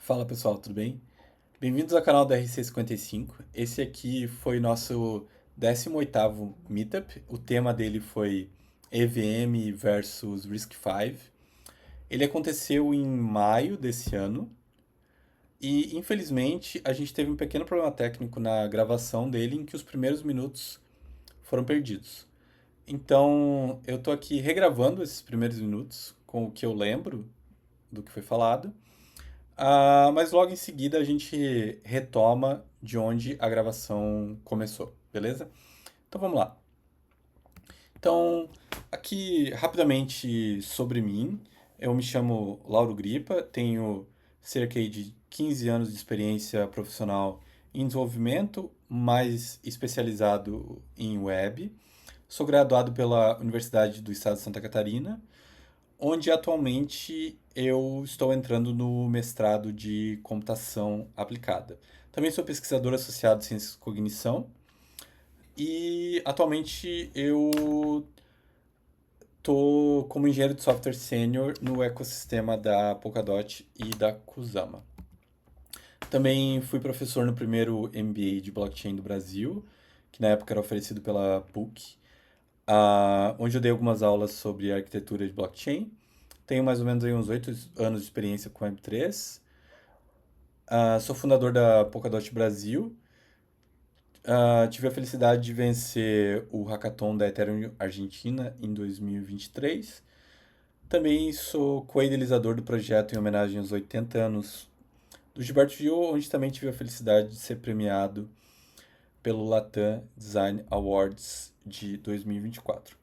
Fala pessoal, tudo bem? Bem-vindos ao canal da RC55. Esse aqui foi nosso 18º Meetup. O tema dele foi EVM versus RISC-V. Ele aconteceu em maio desse ano e, infelizmente, a gente teve um pequeno problema técnico na gravação dele em que os primeiros minutos foram perdidos. Então, eu tô aqui regravando esses primeiros minutos com o que eu lembro do que foi falado. Mas logo em seguida a gente retoma de onde a gravação começou, beleza? Então vamos lá. Então, aqui rapidamente sobre mim, eu me chamo Lauro Gripa, tenho cerca de 15 anos de experiência profissional em desenvolvimento, mais especializado em web. Sou graduado pela Universidade do Estado de Santa Catarina, onde atualmente eu estou entrando no mestrado de computação aplicada. Também sou pesquisador associado em ciências de cognição e atualmente eu estou como engenheiro de software sênior no ecossistema da Polkadot e da Kusama. Também fui professor no primeiro MBA de blockchain do Brasil, que na época era oferecido pela PUC, onde eu dei algumas aulas sobre arquitetura de blockchain. Tenho mais ou menos aí uns 8 anos de experiência com Web3. Sou fundador da Polkadot Brasil. Tive a felicidade de vencer o Hackathon da Ethereum Argentina em 2023. Também sou co-idealizador do projeto em homenagem aos 80 anos do Gilberto Gil, onde também tive a felicidade de ser premiado pelo Latam Design Awards de 2024.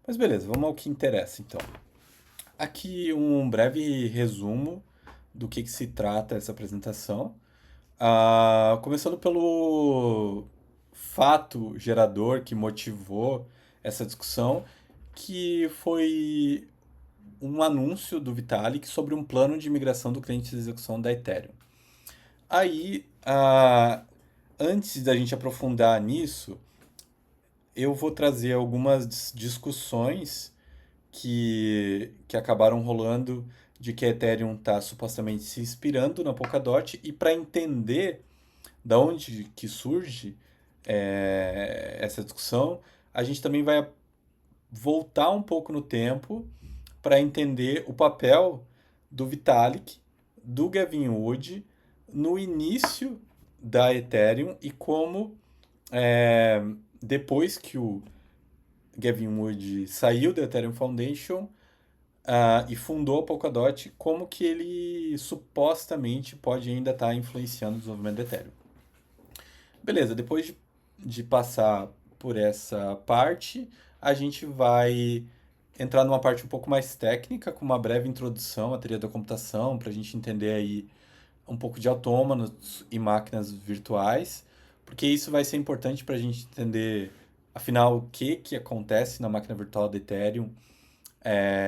Mas beleza, vamos ao que interessa então. Aqui um breve resumo do que se trata essa apresentação. Começando pelo fato gerador que motivou essa discussão, que foi um anúncio do Vitalik sobre um plano de migração do cliente de execução da Ethereum. Aí, antes da gente aprofundar nisso, eu vou trazer algumas discussões que acabaram rolando de que a Ethereum está supostamente se inspirando na Polkadot e para entender da onde que surge essa discussão, a gente também vai voltar um pouco no tempo para entender o papel do Vitalik, do Gavin Wood no início da Ethereum e como depois que o Gavin Wood saiu da Ethereum Foundation e fundou a Polkadot, como que ele supostamente pode ainda estar influenciando o desenvolvimento da Ethereum. Beleza, depois de passar por essa parte, a gente vai entrar numa parte um pouco mais técnica, com uma breve introdução à teoria da computação, para a gente entender aí um pouco de autômatos e máquinas virtuais, porque isso vai ser importante para a gente entender, afinal, o que acontece na máquina virtual da Ethereum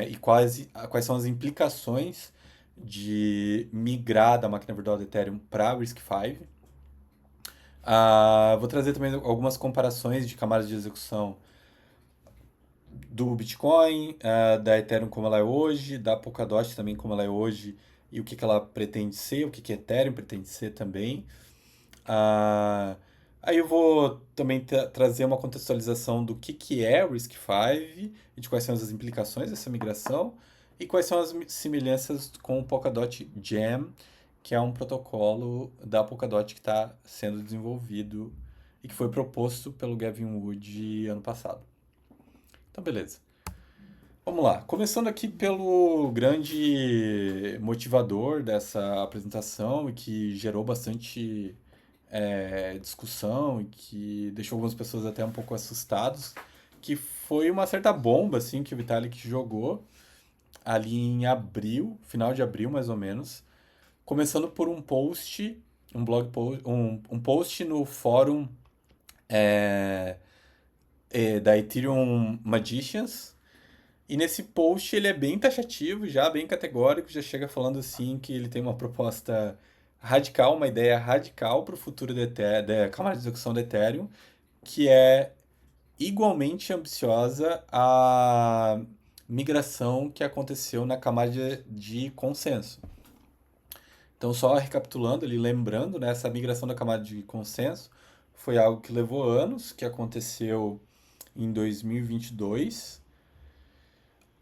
e quais são as implicações de migrar da máquina virtual da Ethereum para a RISC-V. Vou trazer também algumas comparações de camadas de execução do Bitcoin, da Ethereum como ela é hoje, da Polkadot também como ela é hoje e o que ela pretende ser, o que a Ethereum pretende ser também. Aí eu vou também trazer uma contextualização do que é o RISC-V e de quais são as implicações dessa migração e quais são as semelhanças com o Polkadot Jam, que é um protocolo da Polkadot que está sendo desenvolvido e que foi proposto pelo Gavin Wood ano passado. Então, beleza. Vamos lá. Começando aqui pelo grande motivador dessa apresentação e que gerou bastante discussão e que deixou algumas pessoas até um pouco assustados, que foi uma certa bomba assim que o Vitalik jogou ali em abril, final de abril mais ou menos, começando por um post, um blog post, um post no fórum da Ethereum Magicians. E nesse post ele é bem taxativo, já bem categórico, já chega falando assim que ele tem uma proposta radical, uma ideia radical para o futuro da camada de execução da Ethereum, que é igualmente ambiciosa a migração que aconteceu na camada de consenso. Então, só recapitulando ali, lembrando, né, essa migração da camada de consenso foi algo que levou anos, que aconteceu em 2022,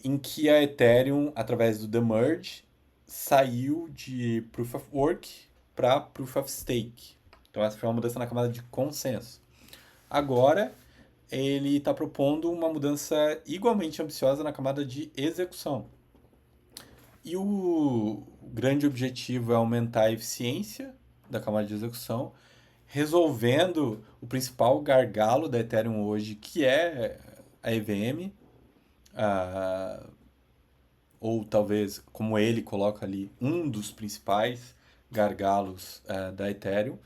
em que a Ethereum, através do The Merge, saiu de Proof of Work para Proof of Stake. Então, essa foi uma mudança na camada de consenso. Agora, ele está propondo uma mudança igualmente ambiciosa na camada de execução. E o grande objetivo é aumentar a eficiência da camada de execução, resolvendo o principal gargalo da Ethereum hoje, que é a EVM, a, ou talvez, como ele coloca ali, um dos principais gargalos da Ethereum,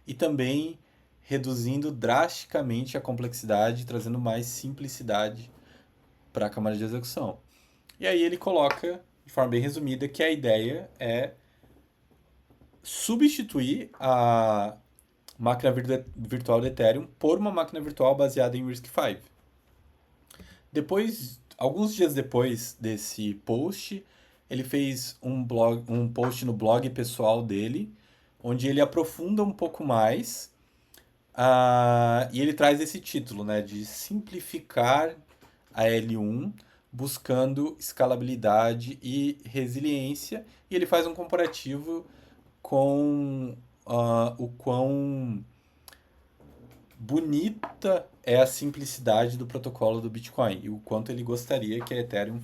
e também reduzindo drasticamente a complexidade, trazendo mais simplicidade para a camada de execução. E aí ele coloca, de forma bem resumida, que a ideia é substituir a máquina virtual do Ethereum por uma máquina virtual baseada em RISC-V. Depois, alguns dias depois desse post, ele fez um post no blog pessoal dele, onde ele aprofunda um pouco mais e ele traz esse título, né, de simplificar a L1 buscando escalabilidade e resiliência, e ele faz um comparativo com o quão bonita é a simplicidade do protocolo do Bitcoin e o quanto ele gostaria que a Ethereum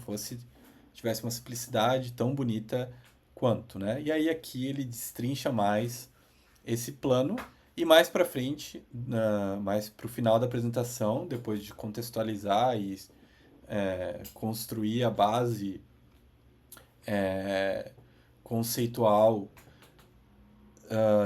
tivesse uma simplicidade tão bonita quanto, né? E aí aqui ele destrincha mais esse plano e mais para frente, mais para o final da apresentação, depois de contextualizar e construir a base conceitual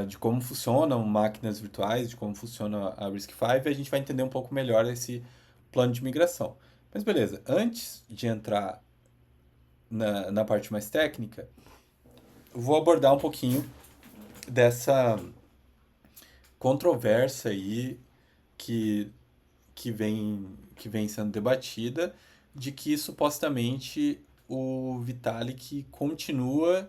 de como funcionam máquinas virtuais, de como funciona a RISC-V, a gente vai entender um pouco melhor esse plano de migração. Mas beleza, antes de entrar na parte mais técnica, eu vou abordar um pouquinho dessa controvérsia aí que, que vem sendo debatida de que supostamente o Vitalik continua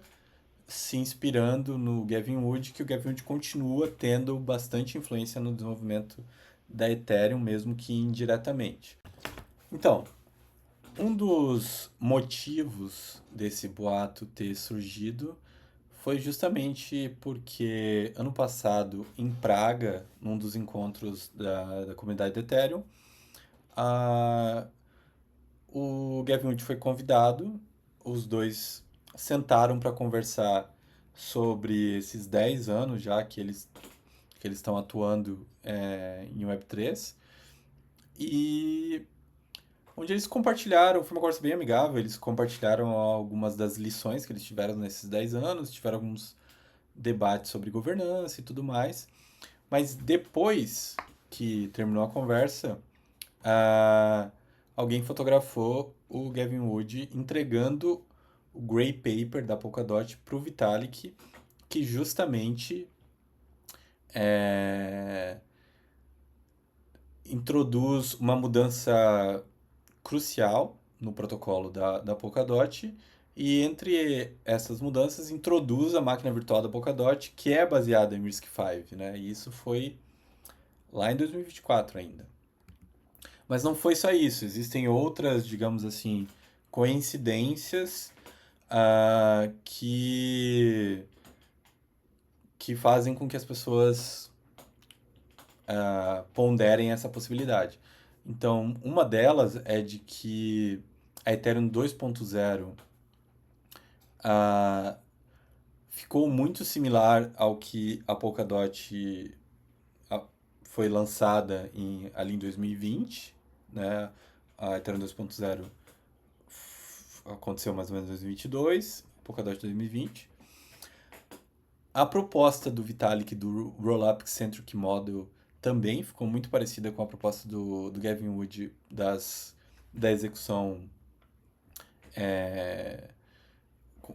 se inspirando no Gavin Wood, que o Gavin Wood continua tendo bastante influência no desenvolvimento da Ethereum, mesmo que indiretamente. Então, um dos motivos desse boato ter surgido foi justamente porque ano passado, em Praga, num dos encontros da comunidade do Ethereum, a, o Gavin Wood foi convidado, os dois sentaram para conversar sobre esses 10 anos já que eles estão atuando em Web3 e onde eles compartilharam, foi uma conversa bem amigável, eles compartilharam algumas das lições que eles tiveram nesses 10 anos, tiveram alguns debates sobre governança e tudo mais, mas depois que terminou a conversa, ah, alguém fotografou o Gavin Wood entregando o Grey Paper da Polkadot para o Vitalik, que justamente é, introduz uma mudança crucial no protocolo da Polkadot e entre essas mudanças introduz a máquina virtual da Polkadot, que é baseada em RISC-V, né? E isso foi lá em 2024 ainda. Mas não foi só isso, existem outras, digamos assim, coincidências que fazem com que as pessoas ponderem essa possibilidade. Então, uma delas é de que a Ethereum 2.0 ficou muito similar ao que a Polkadot foi lançada ali em 2020, né? A Ethereum 2.0 aconteceu mais ou menos em 2022, Polkadot 2020. A proposta do Vitalik do Rollup Centric Model também ficou muito parecida com a proposta do Gavin Wood da execução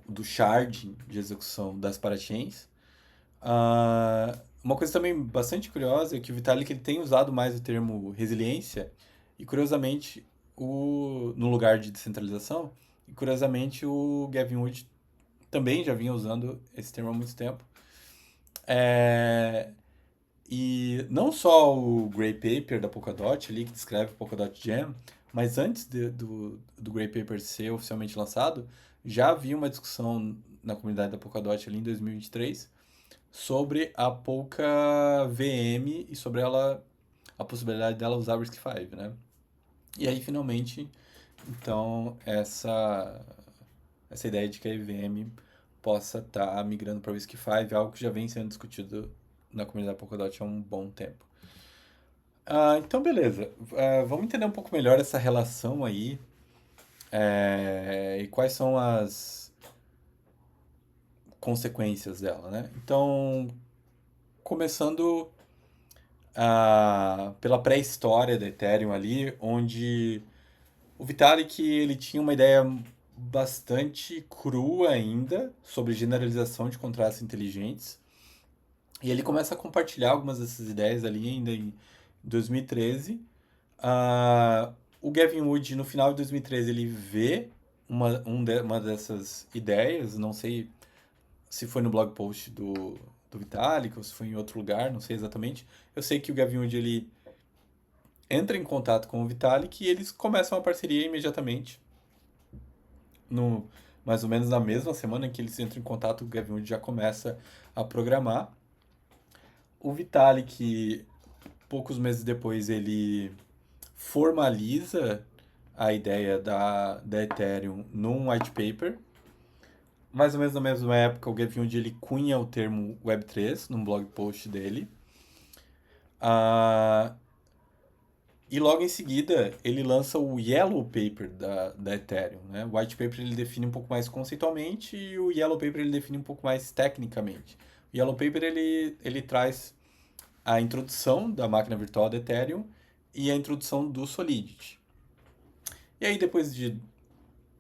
do sharding de execução das parachains. Uma coisa também bastante curiosa é que o Vitalik ele tem usado mais o termo resiliência e, curiosamente, no lugar de descentralização, e curiosamente o Gavin Wood também já vinha usando esse termo há muito tempo. É, e não só o Grey Paper da Polkadot ali, que descreve o Polkadot Jam, mas antes do Grey Paper ser oficialmente lançado, já havia uma discussão na comunidade da Polkadot ali em 2023 sobre a Polka VM e sobre a possibilidade dela usar o RISC-V, né? E aí, finalmente, então, essa ideia de que a EVM possa estar migrando para o RISC-V é algo que já vem sendo discutido na comunidade Polkadot há um bom tempo. Então, beleza. Vamos entender um pouco melhor essa relação aí e quais são as consequências dela, né? Então, começando pela pré-história da Ethereum ali, onde o Vitalik ele tinha uma ideia bastante crua ainda sobre generalização de contratos inteligentes. E ele começa a compartilhar algumas dessas ideias ali ainda em 2013. O Gavin Wood, no final de 2013, ele vê uma dessas ideias, não sei se foi no blog post do Vitalik ou se foi em outro lugar, não sei exatamente. Eu sei que o Gavin Wood ele entra em contato com o Vitalik e eles começam a parceria imediatamente. No, mais ou menos na mesma semana em que eles entram em contato, o Gavin Wood já começa a programar. O Vitalik, poucos meses depois, ele formaliza a ideia da Ethereum num white paper. Mais ou menos na mesma época, o Gavin Wood ele cunha o termo Web3 num blog post dele. Ah, e logo em seguida, ele lança o Yellow Paper da Ethereum, né? O White Paper ele define um pouco mais conceitualmente e o Yellow Paper ele define um pouco mais tecnicamente. O Yellow Paper ele traz a introdução da máquina virtual da Ethereum e a introdução do Solidity. E aí, depois de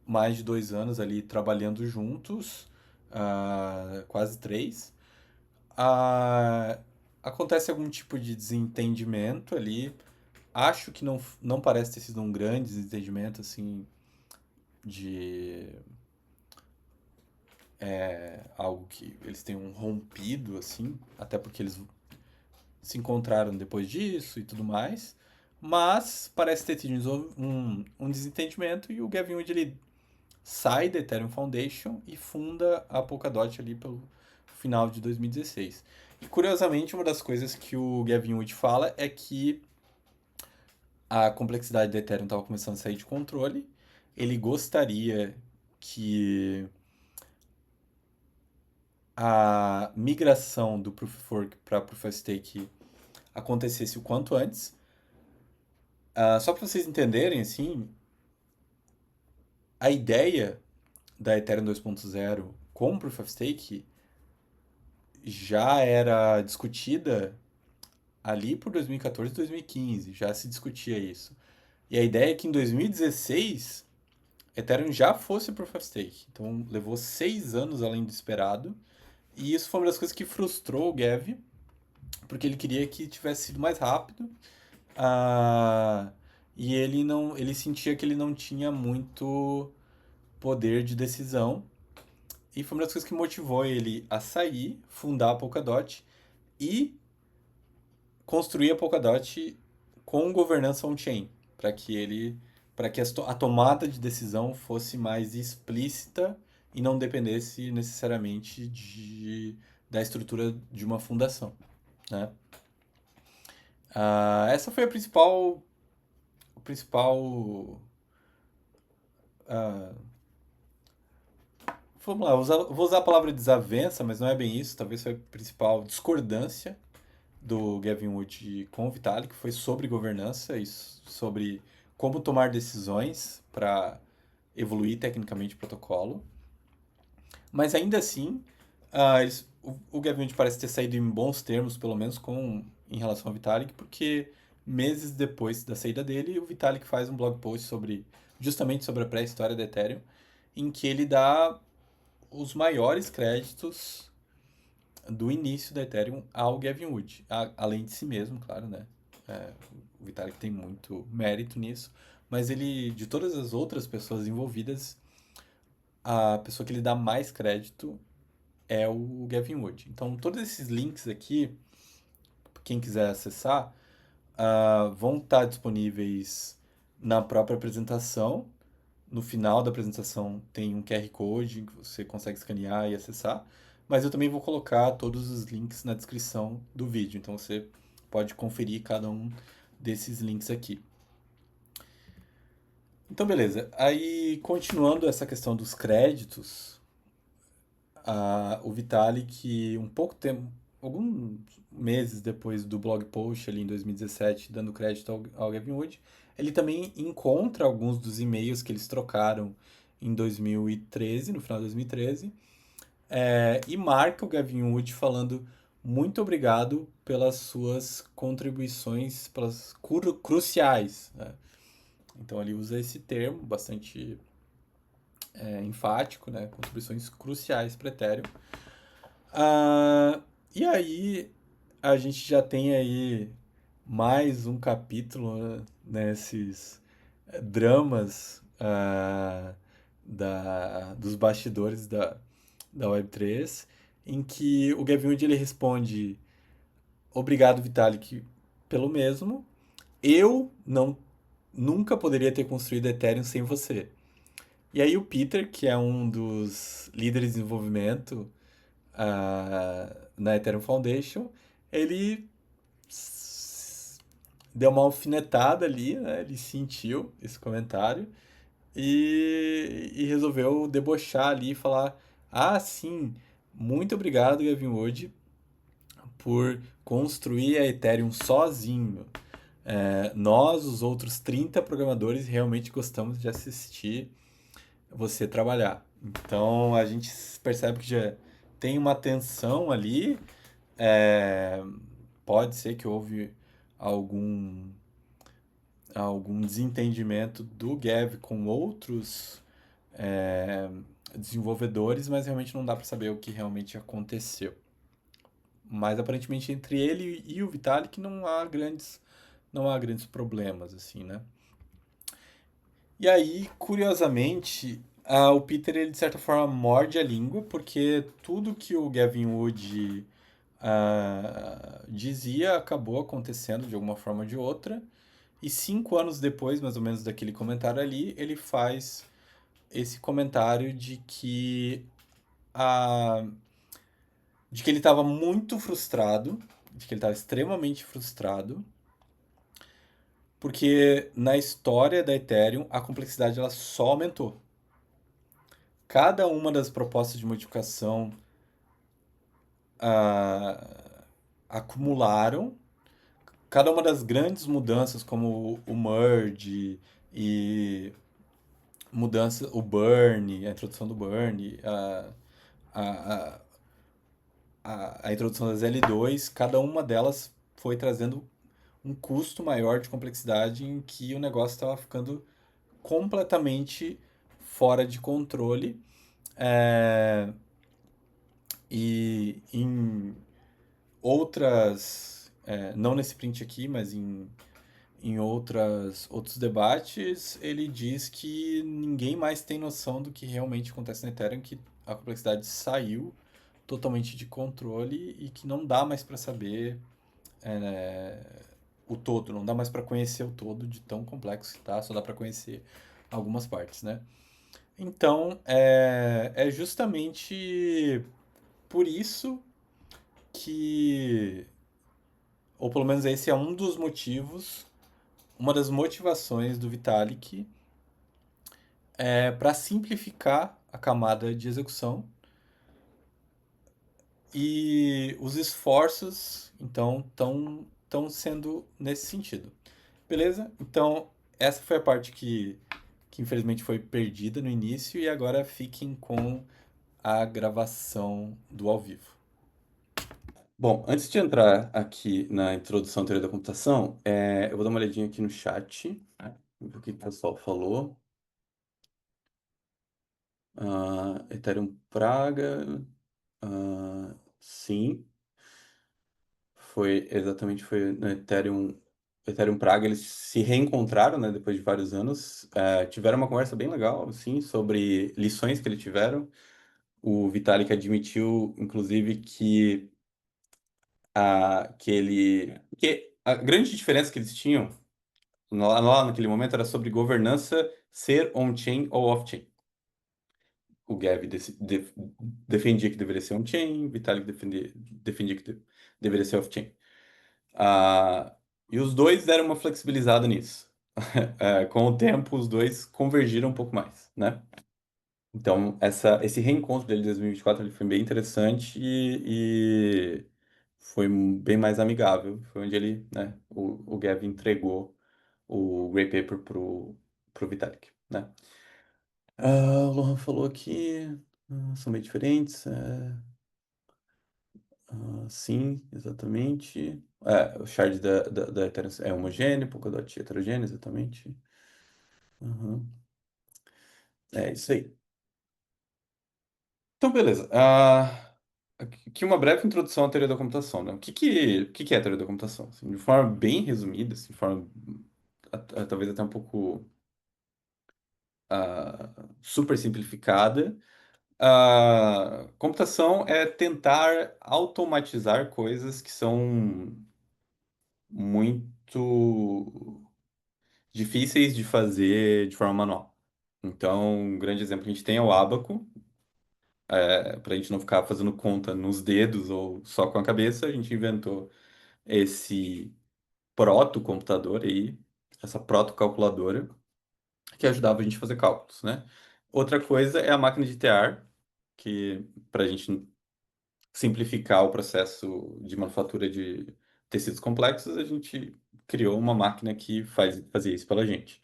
mais de 2 anos ali trabalhando juntos, quase 3, acontece algum tipo de desentendimento ali. Acho que não parece ter sido um grande desentendimento, assim, de algo que eles tenham rompido, assim, até porque eles se encontraram depois disso e tudo mais. Mas parece ter tido um desentendimento e o Gavin Wood ele sai da Ethereum Foundation e funda a Polkadot ali pelo final de 2016. E curiosamente, uma das coisas que o Gavin Wood fala é que a complexidade da Ethereum estava começando a sair de controle. Ele gostaria que a migração do Proof of Work para Proof of Stake acontecesse o quanto antes. Só para vocês entenderem, assim, a ideia da Ethereum 2.0 com Proof of Stake já era discutida ali por 2014 e 2015, já se discutia isso. E a ideia é que em 2016 Ethereum já fosse Proof of Stake. Então levou 6 anos além do esperado. E isso foi uma das coisas que frustrou o Gav, porque ele queria que tivesse sido mais rápido. E ele sentia que ele não tinha muito poder de decisão. E foi uma das coisas que motivou ele a sair, fundar a Polkadot e construir a Polkadot com governança on-chain, para que a tomada de decisão fosse mais explícita e não dependesse necessariamente da estrutura de uma fundação, né? Essa foi o principal ah, vamos lá, vou usar a palavra desavença, mas não é bem isso. Talvez foi a principal discordância do Gavin Wood com o Vitalik, foi sobre governança e sobre como tomar decisões para evoluir tecnicamente o protocolo. Mas ainda assim, o Gavin Wood parece ter saído em bons termos, pelo menos em relação ao Vitalik, porque meses depois da saída dele, o Vitalik faz um blog post justamente sobre a pré-história da Ethereum, em que ele dá os maiores créditos do início da Ethereum ao Gavin Wood, além de si mesmo, claro, né? O Vitalik tem muito mérito nisso, mas ele, de todas as outras pessoas envolvidas, a pessoa que ele dá mais crédito é o Gavin Wood. Então, todos esses links aqui, quem quiser acessar, vão estar disponíveis na própria apresentação. No final da apresentação tem um QR Code que você consegue escanear e acessar. Mas eu também vou colocar todos os links na descrição do vídeo. Então você pode conferir cada um desses links aqui. Então, beleza. Aí, continuando essa questão dos créditos, o Vitalik, um pouco tempo, alguns meses depois do blog post ali em 2017, dando crédito ao Gavin Wood, ele também encontra alguns dos e-mails que eles trocaram em 2013, no final de 2013, e marca o Gavin Wood falando muito obrigado pelas suas contribuições, pelas cruciais, né? Então ele usa esse termo bastante enfático, né? Contribuições cruciais para Ethereum. Ah, e aí a gente já tem aí mais um capítulo, né, nesses dramas dos bastidores da Web3, em que o Gavin Wood ele responde: obrigado, Vitalik, pelo mesmo. Eu não nunca poderia ter construído Ethereum sem você. E aí o Peter, que é um dos líderes de desenvolvimento na Ethereum Foundation, ele deu uma alfinetada ali, né? Ele sentiu esse comentário e resolveu debochar ali e falar: ah, sim, muito obrigado, Gavin Wood, por construir a Ethereum sozinho. Nós, os outros 30 programadores, realmente gostamos de assistir você trabalhar. Então a gente percebe que já tem uma tensão ali. É, pode ser que houve algum, algum desentendimento do Gav com outros é, desenvolvedores, mas realmente não dá para saber o que realmente aconteceu. Mas aparentemente entre ele e o Vitalik não há grandes problemas assim, né? E aí, curiosamente, o Peter, ele de certa forma morde a língua, porque tudo que o Gavin Wood dizia acabou acontecendo de alguma forma ou de outra. E 5 anos depois, mais ou menos, daquele comentário ali, ele faz esse comentário a, de que ele estava muito frustrado, de que ele estava extremamente frustrado, porque na história da Ethereum a complexidade ela só aumentou. Cada uma das propostas de modificação acumularam, cada uma das grandes mudanças, como o merge e o burn, a introdução do burn, a, a introdução das L2, cada uma delas foi trazendo um custo maior de complexidade em que o negócio estava ficando completamente fora de controle. É, e em outras, não nesse print aqui, mas em outros debates, ele diz que ninguém mais tem noção do que realmente acontece na Ethereum, que a complexidade saiu totalmente de controle e que não dá mais para saber é, o todo, não dá mais para conhecer o todo de tão complexo que tá, só dá para conhecer algumas partes, né? Então, é justamente por isso que, ou pelo menos esse é um dos motivos, uma das motivações do Vitalik para simplificar a camada de execução e os esforços, então, estão sendo nesse sentido. Beleza? Então, essa foi a parte que infelizmente foi perdida no início e agora fiquem com a gravação do ao vivo. Bom, antes de entrar aqui na introdução à teoria da computação, eu vou dar uma olhadinha aqui no chat, né? Ver o que o pessoal falou. Ethereum Praga, sim, foi no Ethereum. Ethereum Praga, eles se reencontraram, né, depois de vários anos. Tiveram uma conversa bem legal, assim, sobre lições que eles tiveram. O Vitalik admitiu, inclusive, que a grande diferença que eles tinham lá naquele momento era sobre governança ser on-chain ou off-chain. O Gav defendia que deveria ser on-chain, Vitalik defendia que deveria ser off-chain. E os dois deram uma flexibilizada nisso. Com o tempo, os dois convergiram um pouco mais, né? Então, esse reencontro dele de 2024 ele foi bem interessante e foi bem mais amigável. Foi onde ele, né, o Gavin entregou o Grey Paper pro Vitalik, né? O Lohan falou aqui, são bem diferentes. Sim, exatamente. O shard da Ethereum é homogêneo, Polkadot é heterogêneo, exatamente. Uhum. É isso aí. Então, beleza. Aqui uma breve introdução à teoria da computação, né? O que é a teoria da computação? Assim, de forma bem resumida, assim, de forma talvez até um pouco super simplificada, a computação é tentar automatizar coisas que são muito difíceis de fazer de forma manual. Então, um grande exemplo que a gente tem é o Abaco. Para a gente não ficar fazendo conta nos dedos ou só com a cabeça, a gente inventou esse proto-computador aí, essa proto-calculadora, que ajudava a gente a fazer cálculos, né? Outra coisa é a máquina de tear, que para a gente simplificar o processo de manufatura de tecidos complexos, a gente criou uma máquina que fazia isso pela gente.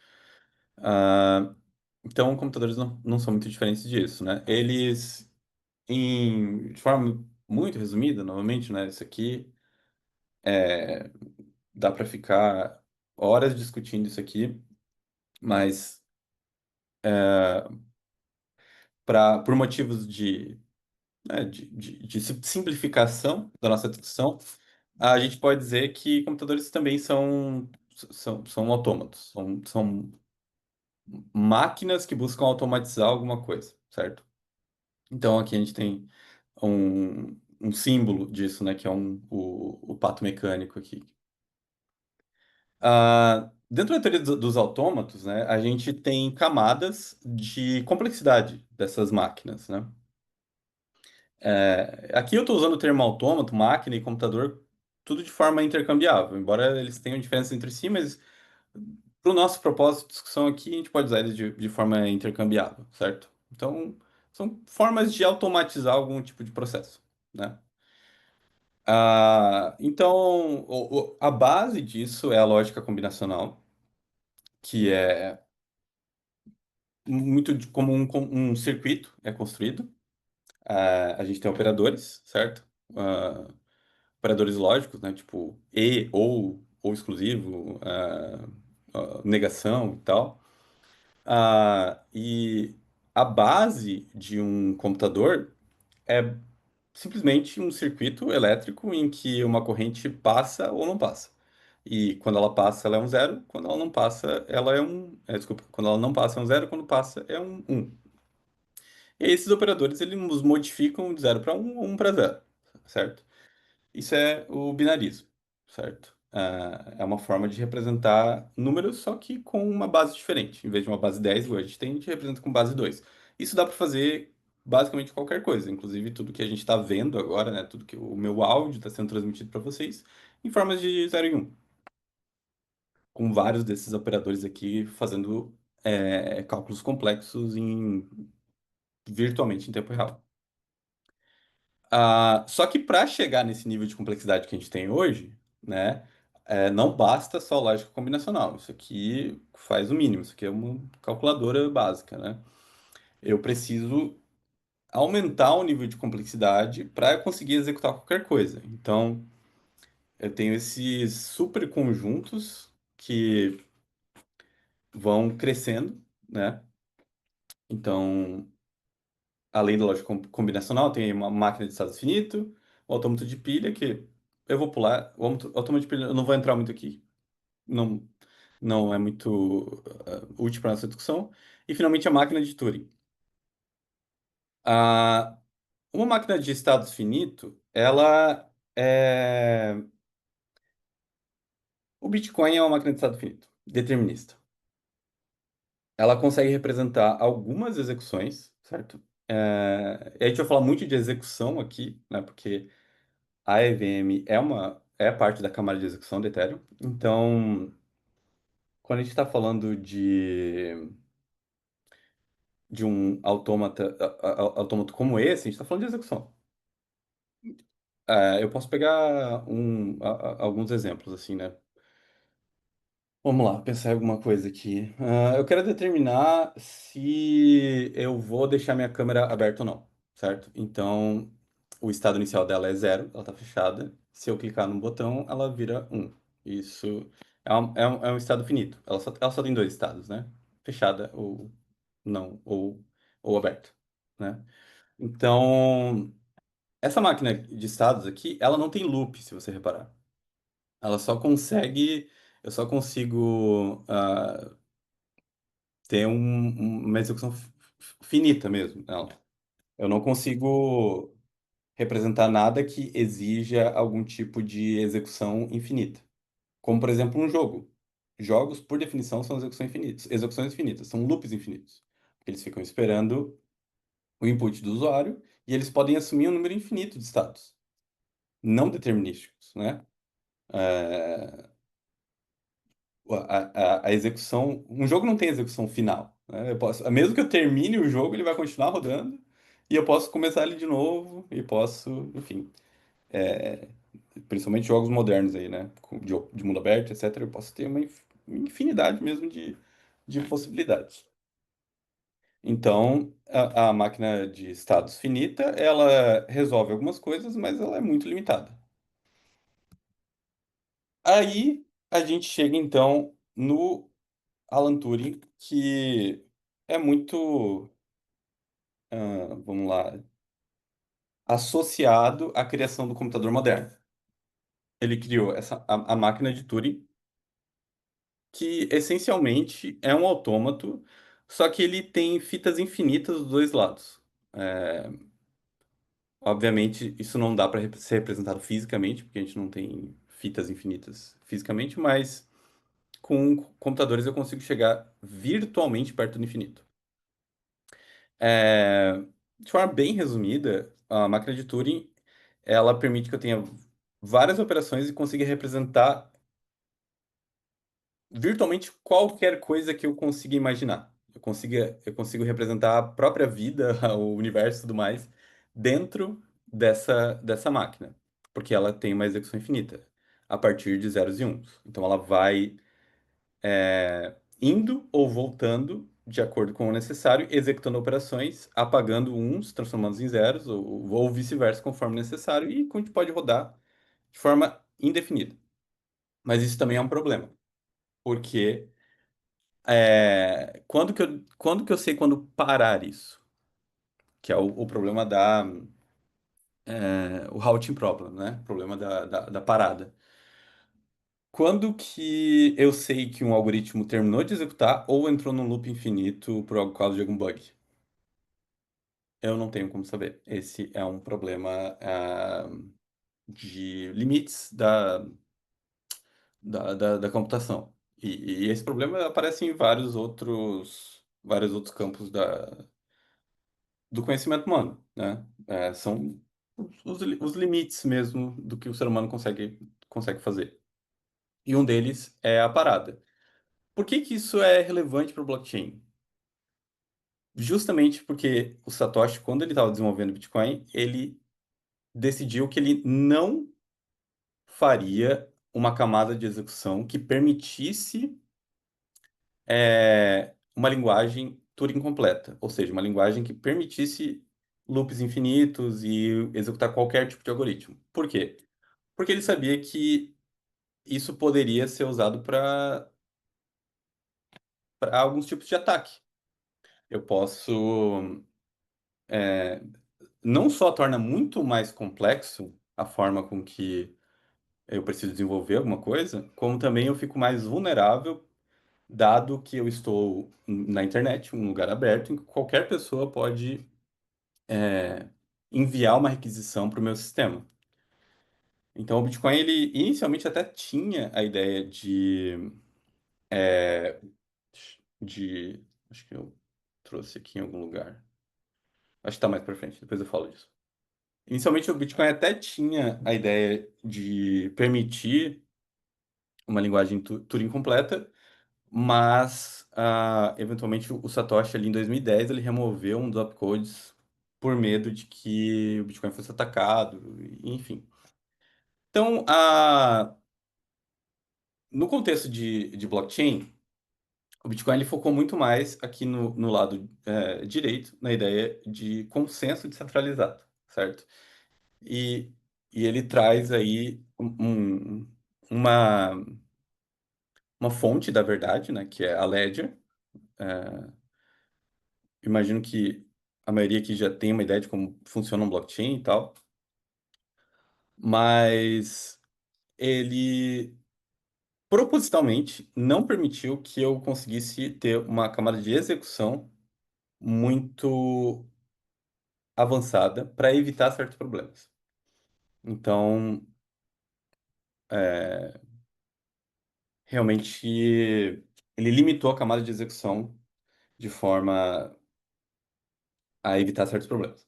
Ah, então, computadores não são muito diferentes disso, né? Eles, de forma muito resumida, novamente, né? Isso aqui dá para ficar horas discutindo isso aqui, mas por motivos de simplificação da nossa discussão, a gente pode dizer que computadores também são autômatos, são máquinas que buscam automatizar alguma coisa, certo? Então aqui a gente tem um símbolo disso, né, que é o pato mecânico aqui. Dentro da teoria dos autômatos, né, a gente tem camadas de complexidade dessas máquinas, né? Aqui eu estou usando o termo autômato, máquina e computador, tudo de forma intercambiável, embora eles tenham diferenças entre si, mas para o nosso propósito de discussão aqui, a gente pode usar eles de forma intercambiável, certo? Então, são formas de automatizar algum tipo de processo, né? Então, a base disso é a lógica combinacional, que é muito como um circuito é construído. A gente tem operadores, certo? Operadores lógicos, né? Tipo e, ou exclusivo, negação e tal. E a base de um computador é simplesmente um circuito elétrico em que uma corrente passa ou não passa. E quando ela passa, ela é um zero. Quando ela não passa, ela é um. Desculpa. Quando ela não passa, é um zero. Quando passa, é um 1. E aí, esses operadores, eles nos modificam de zero para um, 1 para zero, certo? Isso é o binarismo, certo? É uma forma de representar números, só que com uma base diferente. Em vez de uma base 10, igual a gente representa com base 2. Isso dá para fazer basicamente qualquer coisa, inclusive tudo que a gente está vendo agora, né? Tudo que o meu áudio está sendo transmitido para vocês em formas de zero e 1, com vários desses operadores aqui fazendo cálculos complexos virtualmente em tempo real. Só que para chegar nesse nível de complexidade que a gente tem hoje, né, não basta só lógica combinacional. Isso aqui faz o mínimo. Isso aqui é uma calculadora básica, né? Eu preciso aumentar o nível de complexidade para conseguir executar qualquer coisa. Então, eu tenho esses superconjuntos que vão crescendo, né? Então, além da lógica combinacional, tem uma máquina de estado infinito, o autômato de pilha, que eu vou pular. O autômato de pilha, eu não vou entrar muito aqui. não, não é muito útil para nossa discussão. E finalmente a máquina de Turing. Ah, uma máquina de estados finito, ela é... O Bitcoin é uma máquina de estado finito, determinista. Ela consegue representar algumas execuções, certo? E a gente vai falar muito de execução aqui, né? Porque a EVM é parte da camada de execução do Ethereum. Então, quando a gente está falando de um autômato como esse, a gente está falando de execução. Eu posso pegar alguns exemplos, assim, né? Vamos lá, pensar em alguma coisa aqui. Eu quero determinar se eu vou deixar minha câmera aberta ou não, certo? Então, o estado inicial dela é zero, ela está fechada. Se eu clicar no botão, ela vira um. Isso é um estado finito. Ela só tem dois estados, né? Fechada ou não, ou aberta, né? Então, essa máquina de estados aqui, ela não tem loop, se você reparar. Ela só consegue, eu só consigo ter uma execução finita mesmo. Não, eu não consigo representar nada que exija algum tipo de execução infinita. Como, por exemplo, um jogo. Jogos, por definição, são execuções infinitas, são loops infinitos. Eles ficam esperando o input do usuário e eles podem assumir um número infinito de estados, não determinísticos, né? É, a execução. Um jogo não tem execução final, né? Mesmo que eu termine o jogo, ele vai continuar rodando e eu posso começar ele de novo e posso, enfim, é, principalmente jogos modernos aí, né? De mundo aberto, etc. Eu posso ter uma infinidade mesmo de possibilidades. Então, a máquina de estados finita, ela resolve algumas coisas, mas ela é muito limitada. Aí a gente chega então no Alan Turing, que é muito, vamos lá, associado à criação do computador moderno. Ele criou a máquina de Turing, que essencialmente é um autômato, só que ele tem fitas infinitas dos dois lados. É, obviamente, isso não dá para ser representado fisicamente, porque a gente não tem fitas infinitas fisicamente, mas com computadores eu consigo chegar virtualmente perto do infinito. É, de forma bem resumida, a máquina de Turing, ela permite que eu tenha várias operações e consiga representar virtualmente qualquer coisa que eu consiga imaginar. Eu consigo representar a própria vida, o universo e tudo mais dentro dessa máquina, porque ela tem uma execução infinita a partir de zeros e uns. Então ela vai indo ou voltando de acordo com o necessário, executando operações, apagando uns, transformando em zeros, ou vice-versa, conforme necessário, e a gente pode rodar de forma indefinida. Mas isso também é um problema, porque quando que eu sei quando parar isso? Que é o problema o halting problem, né? O problema da parada. Quando que eu sei que um algoritmo terminou de executar ou entrou num loop infinito por causa de algum bug? Eu não tenho como saber. Esse é um problema de limites da computação. E esse problema aparece em vários outros campos do conhecimento humano, né? São os limites mesmo do que o ser humano consegue fazer. E um deles é a parada. Por que que isso é relevante para o blockchain? Justamente porque o Satoshi, quando ele estava desenvolvendo o Bitcoin, ele decidiu que ele não faria uma camada de execução que permitisse uma linguagem Turing completa, ou seja, uma linguagem que permitisse loops infinitos e executar qualquer tipo de algoritmo. Por quê? Porque ele sabia que isso poderia ser usado para alguns tipos de ataque. Eu posso. Não só torna muito mais complexo a forma com que eu preciso desenvolver alguma coisa, como também eu fico mais vulnerável, dado que eu estou na internet, um lugar aberto, em que qualquer pessoa pode enviar uma requisição para o meu sistema. Então, o Bitcoin, ele inicialmente até tinha a ideia de, acho que eu trouxe aqui em algum lugar. Acho que está mais para frente, depois eu falo disso. Inicialmente, o Bitcoin até tinha a ideia de permitir uma linguagem Turing completa, mas eventualmente o Satoshi ali em 2010 ele removeu um dos opcodes por medo de que o Bitcoin fosse atacado, enfim. Então, no contexto de blockchain, o Bitcoin ele focou muito mais aqui no lado direito, na ideia de consenso descentralizado, certo? E, e ele traz aí uma, uma fonte da verdade, né, que é a Ledger. É, imagino que a maioria aqui já tem uma ideia de como funciona um blockchain e tal, mas ele propositalmente não permitiu que eu conseguisse ter uma camada de execução muito avançada para evitar certos problemas. Então, é, realmente, ele limitou a camada de execução de forma a evitar certos problemas.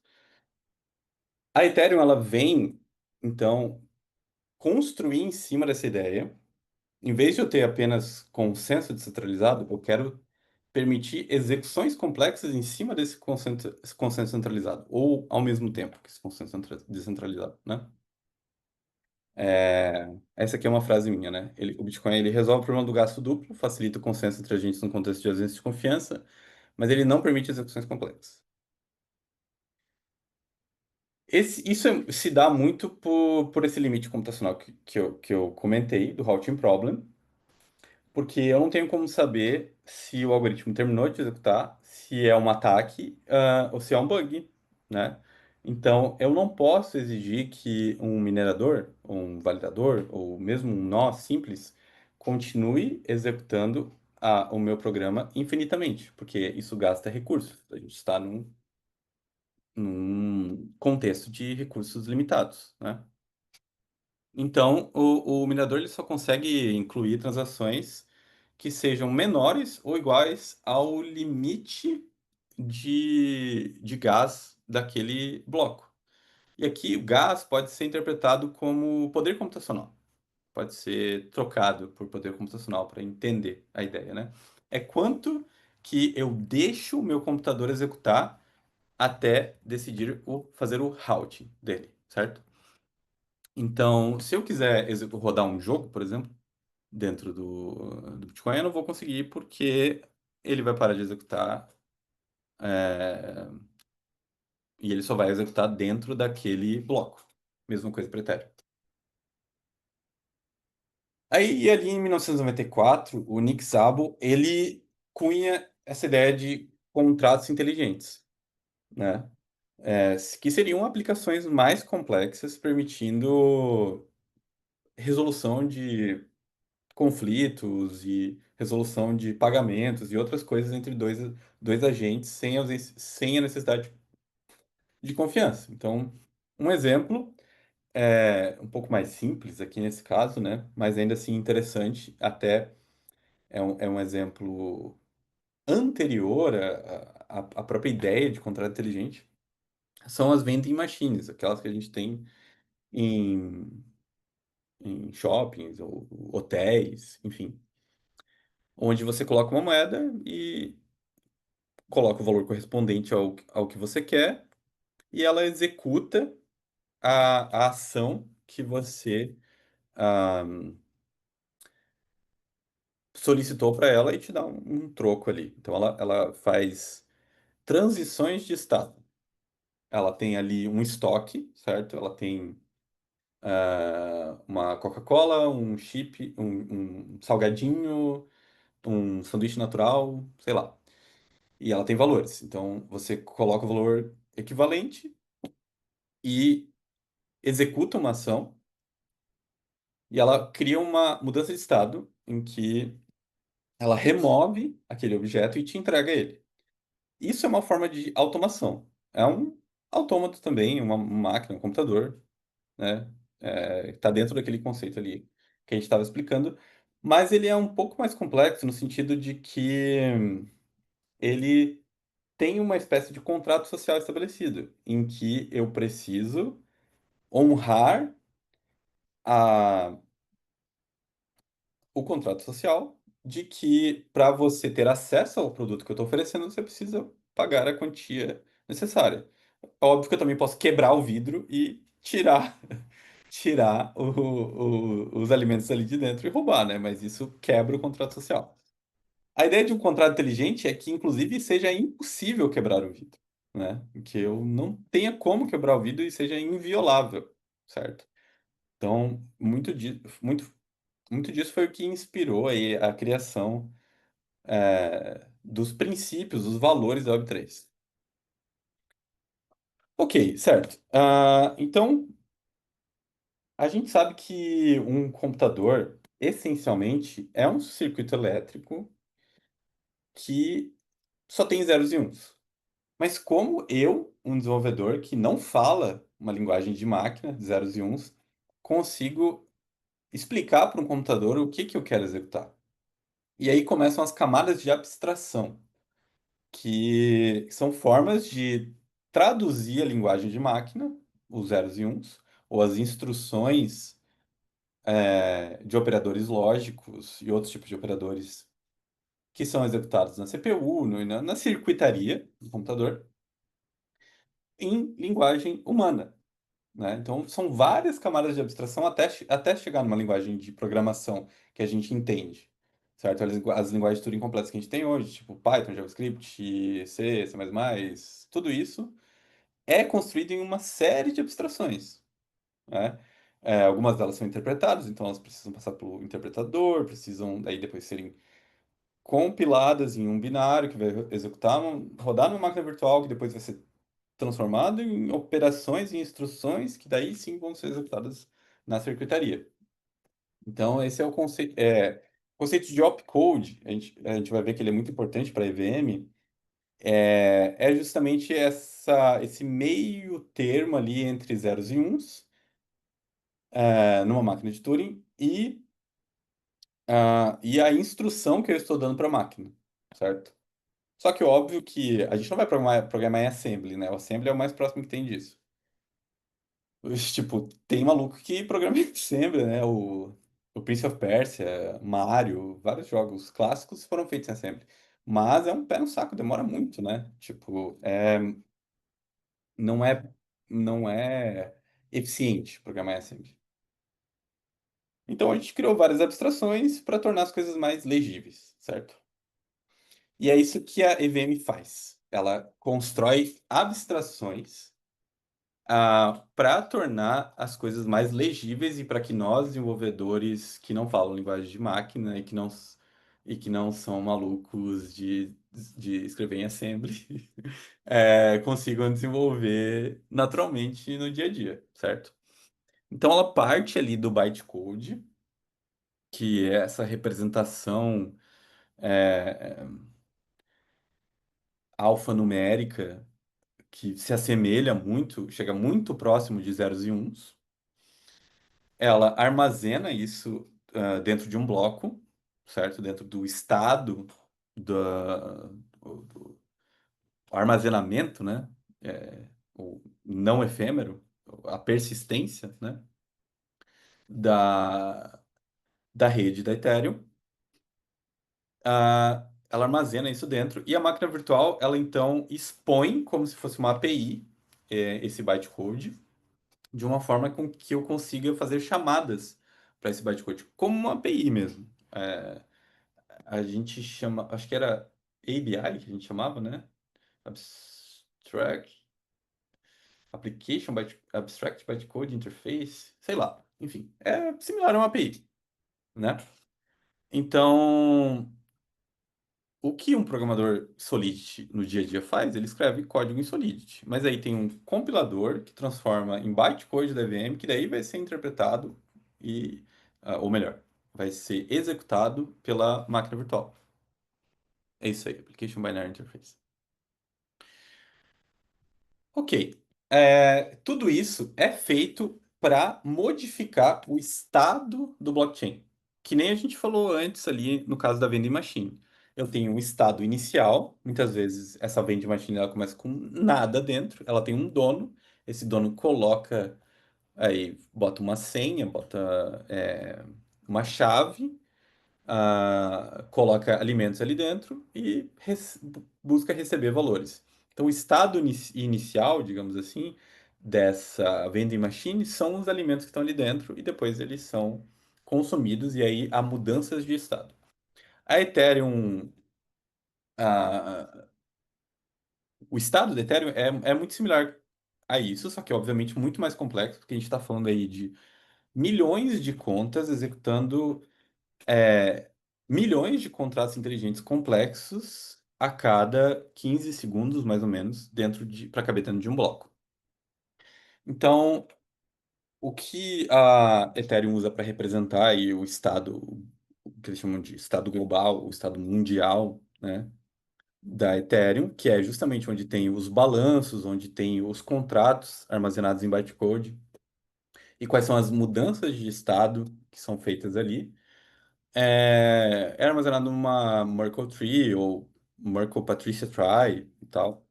A Ethereum, ela vem, então, construir em cima dessa ideia. Em vez de eu ter apenas consenso descentralizado, eu quero permitir execuções complexas em cima esse consenso centralizado, ou ao mesmo tempo que esse consenso descentralizado, né? Essa aqui é uma frase minha, né? O Bitcoin ele resolve o problema do gasto duplo, facilita o consenso entre agentes no contexto de ausência de confiança, mas ele não permite execuções complexas. Se dá muito por esse limite computacional que eu comentei, do routing problem, porque eu não tenho como saber se o algoritmo terminou de executar, se é um ataque, ou se é um bug, né? Então, eu não posso exigir que um minerador, ou um validador, ou mesmo um nó simples, continue executando o meu programa infinitamente, porque isso gasta recursos. A gente está num contexto de recursos limitados, né? Então, o minerador ele só consegue incluir transações que sejam menores ou iguais ao limite de gás daquele bloco. E aqui o gás pode ser interpretado como poder computacional. Pode ser trocado por poder computacional para entender a ideia, né? É quanto que eu deixo o meu computador executar até decidir fazer o routing dele, certo? Então, se eu quiser rodar um jogo, por exemplo, dentro do Bitcoin, eu não vou conseguir porque ele vai parar de executar é, e ele só vai executar dentro daquele bloco. Mesma coisa para Ethereum. Aí, ali em 1994, o Nick Szabo, ele cunha essa ideia de contratos inteligentes, né? Que seriam aplicações mais complexas, permitindo resolução de conflitos e resolução de pagamentos e outras coisas entre dois agentes sem a necessidade de confiança. Então, um exemplo é um pouco mais simples aqui nesse caso, né? Mas ainda assim interessante, até é um exemplo anterior à própria ideia de contrato inteligente, são as vending machines, aquelas que a gente tem em, em shoppings ou hotéis, enfim, onde você coloca uma moeda e coloca o valor correspondente ao que você quer e ela executa a ação que você ah, solicitou para ela e te dá um troco ali. Então ela faz transições de estado. Ela tem ali um estoque, certo? Ela tem uma Coca-Cola, um chip, um salgadinho, um sanduíche natural, sei lá. E ela tem valores. Então você coloca o valor equivalente e executa uma ação e ela cria uma mudança de estado em que ela remove aquele objeto e te entrega ele. Isso é uma forma de automação. É um autômato também, uma máquina, um computador, né? Está dentro daquele conceito ali que a gente estava explicando, mas ele é um pouco mais complexo no sentido de que ele tem uma espécie de contrato social estabelecido, em que eu preciso honrar a, o contrato social de que para você ter acesso ao produto que eu estou oferecendo, você precisa pagar a quantia necessária. Óbvio que eu também posso quebrar o vidro e tirar os alimentos ali de dentro e roubar, né? Mas isso quebra o contrato social. A ideia de um contrato inteligente é que, inclusive, seja impossível quebrar o vidro, né? Que eu não tenha como quebrar o vidro e seja inviolável, certo? Então, muito disso foi o que inspirou aí a criação dos princípios, dos valores da Web3. Ok, certo. Então, a gente sabe que um computador, essencialmente, é um circuito elétrico que só tem zeros e uns. Mas como eu, um desenvolvedor que não fala uma linguagem de máquina, de zeros e uns, consigo explicar para um computador o que que eu quero executar? E aí começam as camadas de abstração, que são formas de traduzir a linguagem de máquina, os zeros e uns, ou as instruções de operadores lógicos e outros tipos de operadores que são executados na CPU, na circuitaria do computador, em linguagem humana, né? Então, são várias camadas de abstração até chegar numa linguagem de programação que a gente entende, certo? As linguagens de Turing completas que a gente tem hoje, tipo Python, JavaScript, C, C++, tudo isso é construído em uma série de abstrações, né? Algumas delas são interpretadas, então elas precisam passar pelo interpretador, precisam daí depois serem compiladas em um binário que vai rodar numa máquina virtual que depois vai ser transformado em operações e instruções que daí sim vão ser executadas na circuitaria. Então, esse é o conceito de opcode. A gente vai ver que ele é muito importante para a EVM. É justamente esse meio termo ali entre zeros e uns, numa máquina de Turing, e a instrução que eu estou dando para a máquina, certo? Só que óbvio que a gente não vai programar em assembly, né? O assembly é o mais próximo que tem disso. Tipo, tem maluco que programa em assembly, né? O Prince of Persia, Mario, vários jogos clássicos foram feitos em assembly. Mas é um pé no saco, demora muito, né? Tipo, não é, não é eficiente programar em assembly. Então a gente criou várias abstrações para tornar as coisas mais legíveis, certo? E é isso que a EVM faz. Ela constrói abstrações para tornar as coisas mais legíveis e para que nós, desenvolvedores que não falam linguagem de máquina e que não são malucos de escrever em assembly, consigam desenvolver naturalmente no dia a dia, certo? Então ela parte ali do bytecode, que é essa representação é, alfanumérica que se assemelha muito, chega muito próximo de zeros e uns. Ela armazena isso dentro de um bloco, certo? Dentro do estado do armazenamento, né? O não efêmero, a persistência, né? Da, da rede da Ethereum. Ela armazena isso dentro e a máquina virtual, ela então expõe como se fosse uma API, esse bytecode, de uma forma com que eu consiga fazer chamadas para esse bytecode, como uma API mesmo. A gente chama, acho que era ABI que a gente chamava, né? Abstract, Abstract Bytecode Interface, sei lá. Enfim, é similar a uma API, né? Então, o que um programador Solidity no dia a dia faz? Ele escreve código em Solidity, mas aí tem um compilador que transforma em bytecode da EVM, que daí vai ser interpretado e ou melhor, vai ser executado pela máquina virtual. É isso aí, Application Binary Interface. Ok. Tudo isso é feito para modificar o estado do blockchain. Que nem a gente falou antes ali no caso da vending machine. Eu tenho um estado inicial, muitas vezes essa vending machine ela começa com nada dentro, ela tem um dono, esse dono coloca aí, bota uma senha, bota uma chave, coloca alimentos ali dentro e busca receber valores. Então, o estado inicial, digamos assim, dessa vending machine são os alimentos que estão ali dentro e depois eles são consumidos e aí há mudanças de estado. A Ethereum, a- o estado do Ethereum é muito similar a isso, só que obviamente muito mais complexo, porque a gente está falando aí de milhões de contas executando é, milhões de contratos inteligentes complexos a cada 15 segundos, mais ou menos, dentro de para caber dentro de um bloco. Então, o que a Ethereum usa para representar aí o estado, o que eles chamam de estado global, o estado mundial, né, da Ethereum, que é justamente onde tem os balanços, onde tem os contratos armazenados em bytecode e quais são as mudanças de estado que são feitas ali. É armazenado numa Merkle Tree ou Merkle Patricia Tree e tal,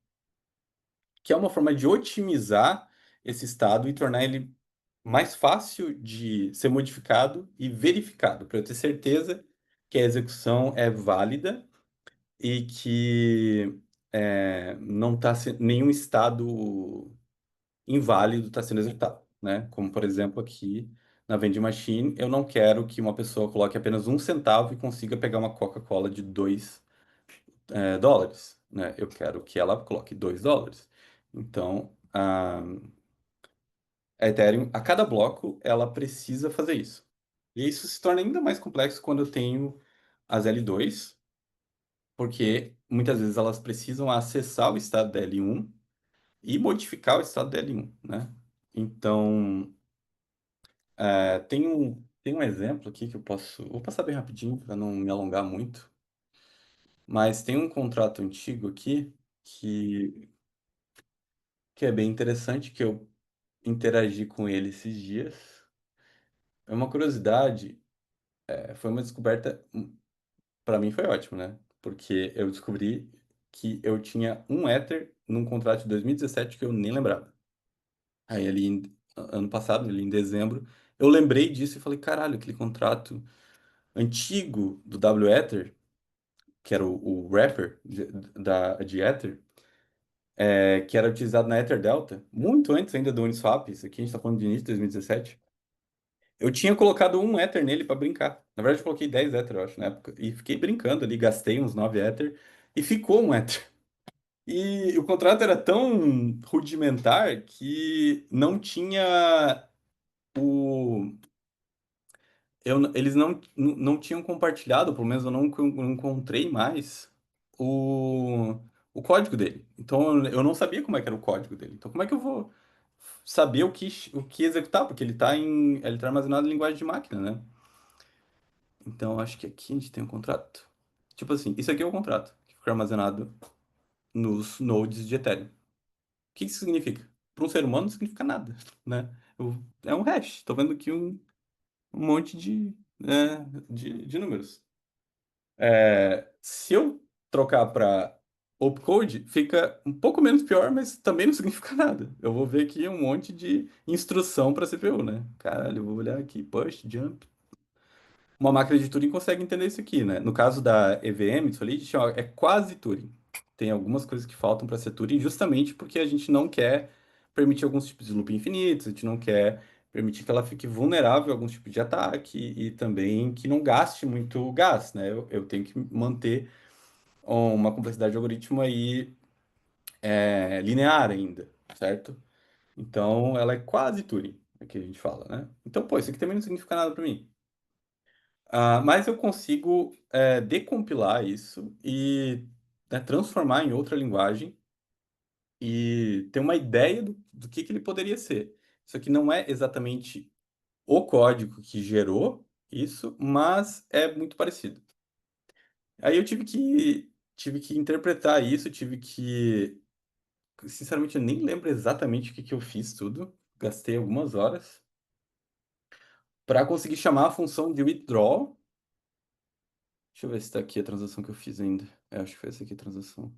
que é uma forma de otimizar esse estado e tornar ele mais fácil de ser modificado e verificado, para eu ter certeza que a execução é válida e que não está nenhum estado inválido está sendo executado, né? Como, por exemplo, aqui na vending machine, eu não quero que uma pessoa coloque apenas um centavo e consiga pegar uma Coca-Cola de $2, né? Eu quero que ela coloque $2. Então, a Ethereum, a cada bloco, ela precisa fazer isso. E isso se torna ainda mais complexo quando eu tenho as L2, porque muitas vezes elas precisam acessar o estado da L1 e modificar o estado da L1, né? Então, tem um exemplo aqui que eu posso. Vou passar bem rapidinho para não me alongar muito. Mas tem um contrato antigo aqui que, que é bem interessante, que eu interagi com ele esses dias. É uma curiosidade, foi uma descoberta, para mim foi ótimo, né? Porque eu descobri que eu tinha um Ether num contrato de 2017 que eu nem lembrava. Aí ali, ano passado, ali em dezembro, eu lembrei disso e falei, caralho, aquele contrato antigo do W Ether que era o wrapper de Ether, que era utilizado na Ether Delta, muito antes ainda do Uniswap, isso aqui a gente está falando de início de 2017. Eu tinha colocado um Ether nele para brincar. Na verdade, eu coloquei 10 Ether, eu acho, na época. E fiquei brincando ali, gastei uns 9 Ether e ficou um Ether. E o contrato era tão rudimentar que não tinha o. Eles não tinham compartilhado, pelo menos eu não encontrei mais o, o código dele. Então eu não sabia como é que era o código dele. Então como é que eu vou saber o que executar? Porque ele tá armazenado em linguagem de máquina, né? Então acho que aqui a gente tem um contrato. Tipo assim, isso aqui é o contrato que fica armazenado nos nodes de Ethereum. O que isso significa? Para um ser humano não significa nada, né? É um hash. Tô vendo aqui um monte de números. Se eu trocar para opcode, fica um pouco menos pior, mas também não significa nada. Eu vou ver aqui um monte de instrução para CPU, né? Caralho, eu vou olhar aqui, push, jump. Uma máquina de Turing consegue entender isso aqui, né? No caso da EVM, do Solidity, ó, é quase Turing. Tem algumas coisas que faltam para ser Turing, justamente porque a gente não quer permitir alguns tipos de loop infinitos, a gente não quer permitir que ela fique vulnerável a alguns tipos de ataque e também que não gaste muito gás, né? Eu tenho que manter uma complexidade de algoritmo aí linear ainda, certo? Então, ela é quase Turing, é que a gente fala, né? Então, pô, isso aqui também não significa nada para mim. Mas eu consigo decompilar isso e né, transformar em outra linguagem e ter uma ideia do que ele poderia ser. Isso aqui não é exatamente o código que gerou, isso, mas é muito parecido. Aí eu tive que interpretar isso, sinceramente, eu nem lembro exatamente o que que eu fiz tudo. Gastei algumas horas para conseguir chamar a função de withdraw. Deixa eu ver se tá aqui a transação que eu fiz ainda. Acho que foi essa aqui a transação.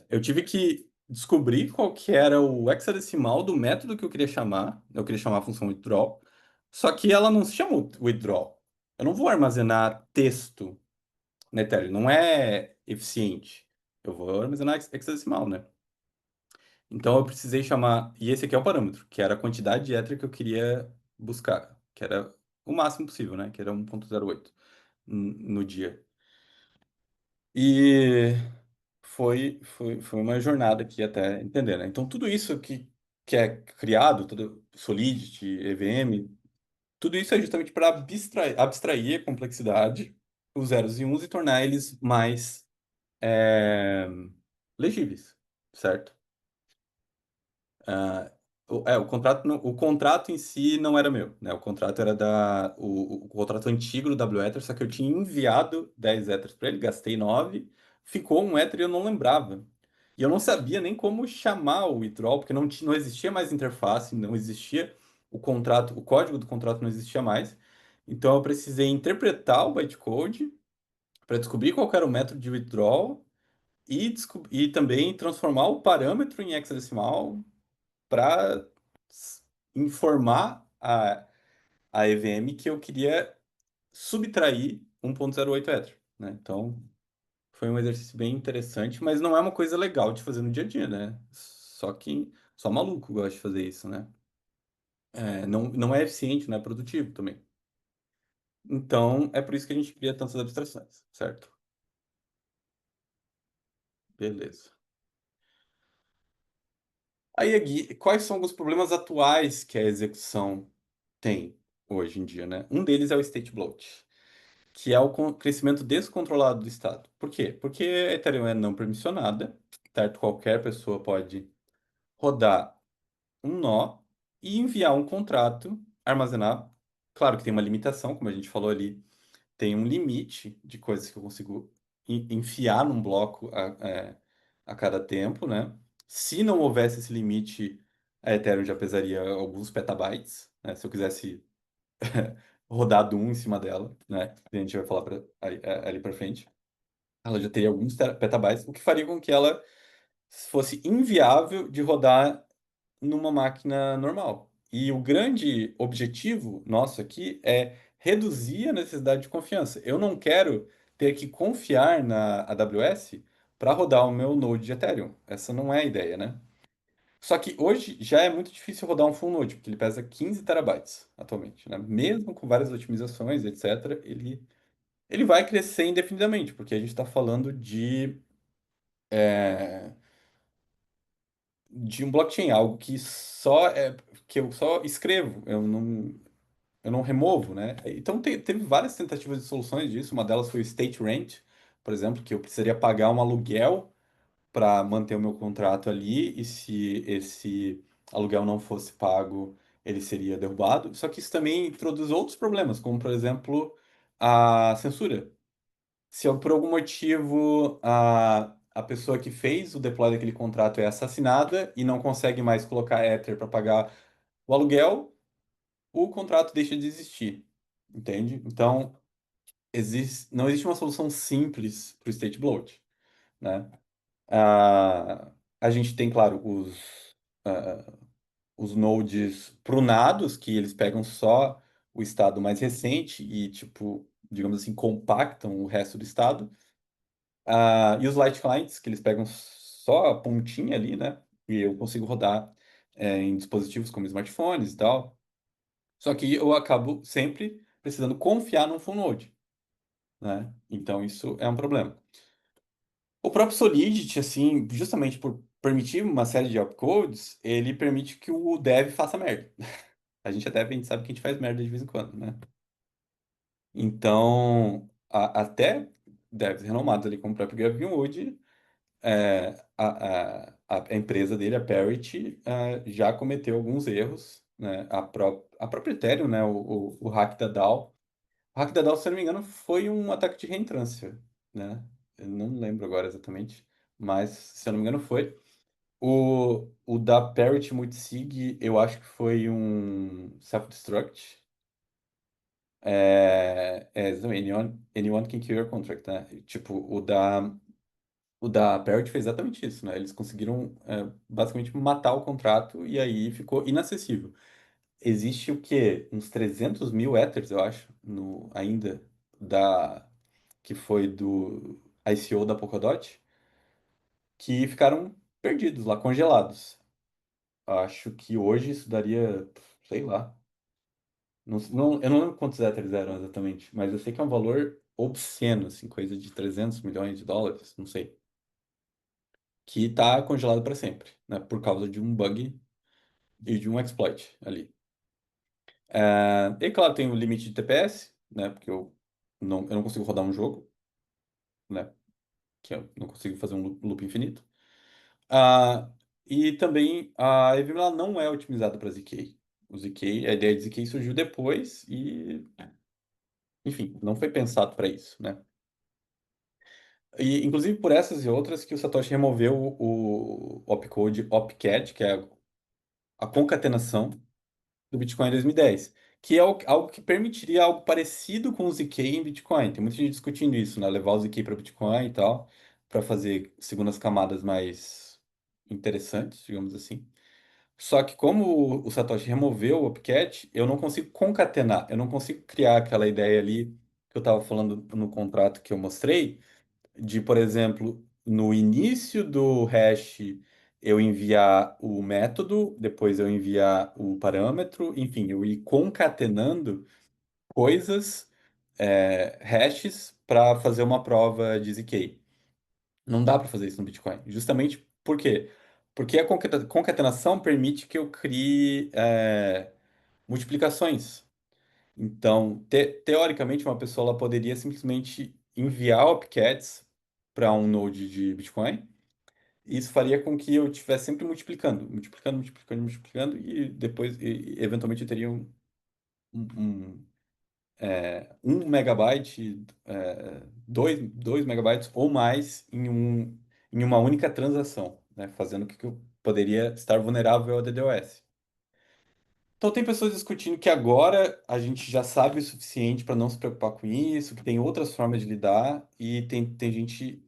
Eu tive que descobrir qual que era o hexadecimal do método que eu queria chamar. Eu queria chamar a função withdraw. Só que ela não se chama withdraw. Eu não vou armazenar texto na Ethereum. Não é eficiente. Eu vou armazenar hexadecimal, né? Então eu precisei chamar. E esse aqui é o parâmetro, que era a quantidade de Ether que eu queria buscar, que era o máximo possível, né? Que era 1,08 no dia. E foi uma jornada aqui até entender, né? Então tudo isso que é criado, tudo Solidity, EVM, tudo isso é justamente para abstrair a complexidade, os zeros e uns, e tornar eles mais é, legíveis, certo? Ah, o contrato, o contrato em si não era meu, né? O contrato era o contrato antigo do WEther, só que eu tinha enviado 10 Ethers para ele, gastei 9, ficou um Ether e eu não lembrava. E eu não sabia nem como chamar o withdrawal, porque não existia mais interface, não existia o contrato, o código do contrato não existia mais. Então eu precisei interpretar o bytecode para descobrir qual que era o método de withdrawal e também transformar o parâmetro em hexadecimal para informar a EVM que eu queria subtrair 1,08 Ether, né? Então, foi um exercício bem interessante, mas não é uma coisa legal de fazer no dia a dia, né? Só maluco gosta de fazer isso, né? Não é eficiente, não é produtivo também. Então, é por isso que a gente cria tantas abstrações, certo? Beleza. Aí, Gui, quais são os problemas atuais que a execução tem hoje em dia, né? Um deles é o state bloat, que é o crescimento descontrolado do Estado. Por quê? Porque a Ethereum é não permissionada, certo? Qualquer pessoa pode rodar um nó e enviar um contrato, armazenar. Claro que tem uma limitação, como a gente falou ali, tem um limite de coisas que eu consigo enfiar num bloco a cada tempo, né? Se não houvesse esse limite, a Ethereum já pesaria alguns petabytes, né? Se eu quisesse rodar Doom em cima dela, né? A gente vai falar ali para frente. Ela já teria alguns petabytes, o que faria com que ela fosse inviável de rodar numa máquina normal. E o grande objetivo nosso aqui é reduzir a necessidade de confiança. Eu não quero ter que confiar na AWS para rodar o meu node de Ethereum. Essa não é a ideia, né? Só que hoje já é muito difícil rodar um full node, porque ele pesa 15 terabytes atualmente, né? Mesmo com várias otimizações, etc., ele vai crescer indefinidamente, porque a gente está falando é, de um blockchain, algo que eu só escrevo, eu não removo, né? Então teve várias tentativas de soluções disso. Uma delas foi o state rent, por exemplo, que eu precisaria pagar um aluguel para manter o meu contrato ali, e se esse aluguel não fosse pago, ele seria derrubado. Só que isso também introduz outros problemas, como por exemplo a censura. Se por algum motivo a pessoa que fez o deploy daquele contrato é assassinada e não consegue mais colocar Ether para pagar o aluguel, o contrato deixa de existir, entende? Então, não existe uma solução simples para o state bloat, né? A gente tem, claro, ah, os nodes prunados, que eles pegam só o estado mais recente e, tipo, digamos assim, compactam o resto do estado. E os light clients, que eles pegam só a pontinha ali, né? E eu consigo rodar em dispositivos como smartphones e tal. Só que eu acabo sempre precisando confiar num full node, né? Então isso é um problema. O próprio Solidity, assim, justamente por permitir uma série de opcodes, ele permite que o dev faça merda. A gente sabe que a gente faz merda de vez em quando, né? Então, até devs renomados ali, como o próprio Gavin Wood, a empresa dele, a Parity, já cometeu alguns erros né? A própria Ethereum, né? O hack da DAO. O hack da DAO, se eu não me engano, foi um ataque de reentrância, né? Eu não lembro agora exatamente, mas se eu não me engano foi. O da Parity Multisig, eu acho que foi um self-destruct. Exatamente, anyone can kill your contract, né? Tipo, o da Parrot fez exatamente isso, né? Eles conseguiram basicamente matar o contrato e aí ficou inacessível. Existe o quê? Uns 300 mil Ethers, eu acho, ainda, da, que foi do ICO da Polkadot, que ficaram perdidos lá, congelados. Acho que hoje isso daria, sei lá, eu não lembro quantos Ethers eram exatamente, mas eu sei que é um valor obsceno, assim, coisa de 300 milhões de dólares, não sei, que está congelado para sempre, né, por causa de um bug e de um exploit ali. E claro, tem o limite de TPS, né, porque eu não consigo rodar um jogo, né, que eu não consigo fazer um loop infinito. Ah, e também a EVM ela não é otimizada para ZK. A ideia de ZK surgiu depois e, enfim, não foi pensado para isso, né? E, inclusive por essas e outras que o Satoshi removeu o opcode opcat, que é a concatenação do Bitcoin em 2010, que é algo que permitiria algo parecido com o ZK em Bitcoin. Tem muita gente discutindo isso, né? Levar o ZK para Bitcoin e tal, para fazer segundas camadas mais interessantes, digamos assim. Só que como o Satoshi removeu o opcat, eu não consigo concatenar, eu não consigo criar aquela ideia ali que eu estava falando no contrato que eu mostrei de, por exemplo, no início do hash eu enviar o método, depois eu enviar o parâmetro, enfim, eu ir concatenando coisas, hashes, para fazer uma prova de ZK. Não dá para fazer isso no Bitcoin. Justamente por quê? Porque a concatenação permite que eu crie multiplicações. Então, teoricamente, uma pessoa ela poderia simplesmente enviar opcats para um node de Bitcoin. E isso faria com que eu estivesse sempre multiplicando, multiplicando, multiplicando, multiplicando, e depois, eventualmente, eu teria um, 1 megabyte, 2 megabytes ou mais em uma única transação, né? Fazendo com que eu poderia estar vulnerável ao DDoS. Então, tem pessoas discutindo que agora a gente já sabe o suficiente para não se preocupar com isso, que tem outras formas de lidar, e tem gente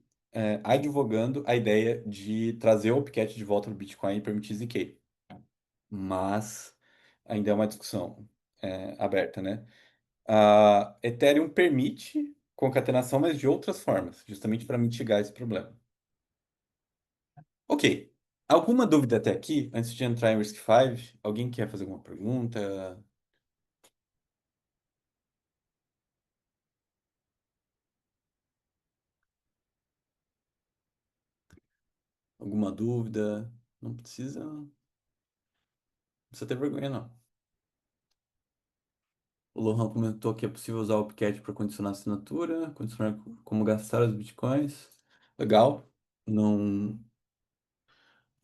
advogando a ideia de trazer o Opcat de volta no Bitcoin e permitir ZK. Mas ainda é uma discussão aberta, né? A Ethereum permite concatenação, mas de outras formas, justamente para mitigar esse problema. Ok. Alguma dúvida até aqui, antes de entrar em Risk 5? Alguém quer fazer alguma pergunta? Alguma dúvida? Não precisa ter vergonha, não. O Lohan comentou que é possível usar o Opcat para condicionar a assinatura, condicionar como gastar os bitcoins. Legal. Não,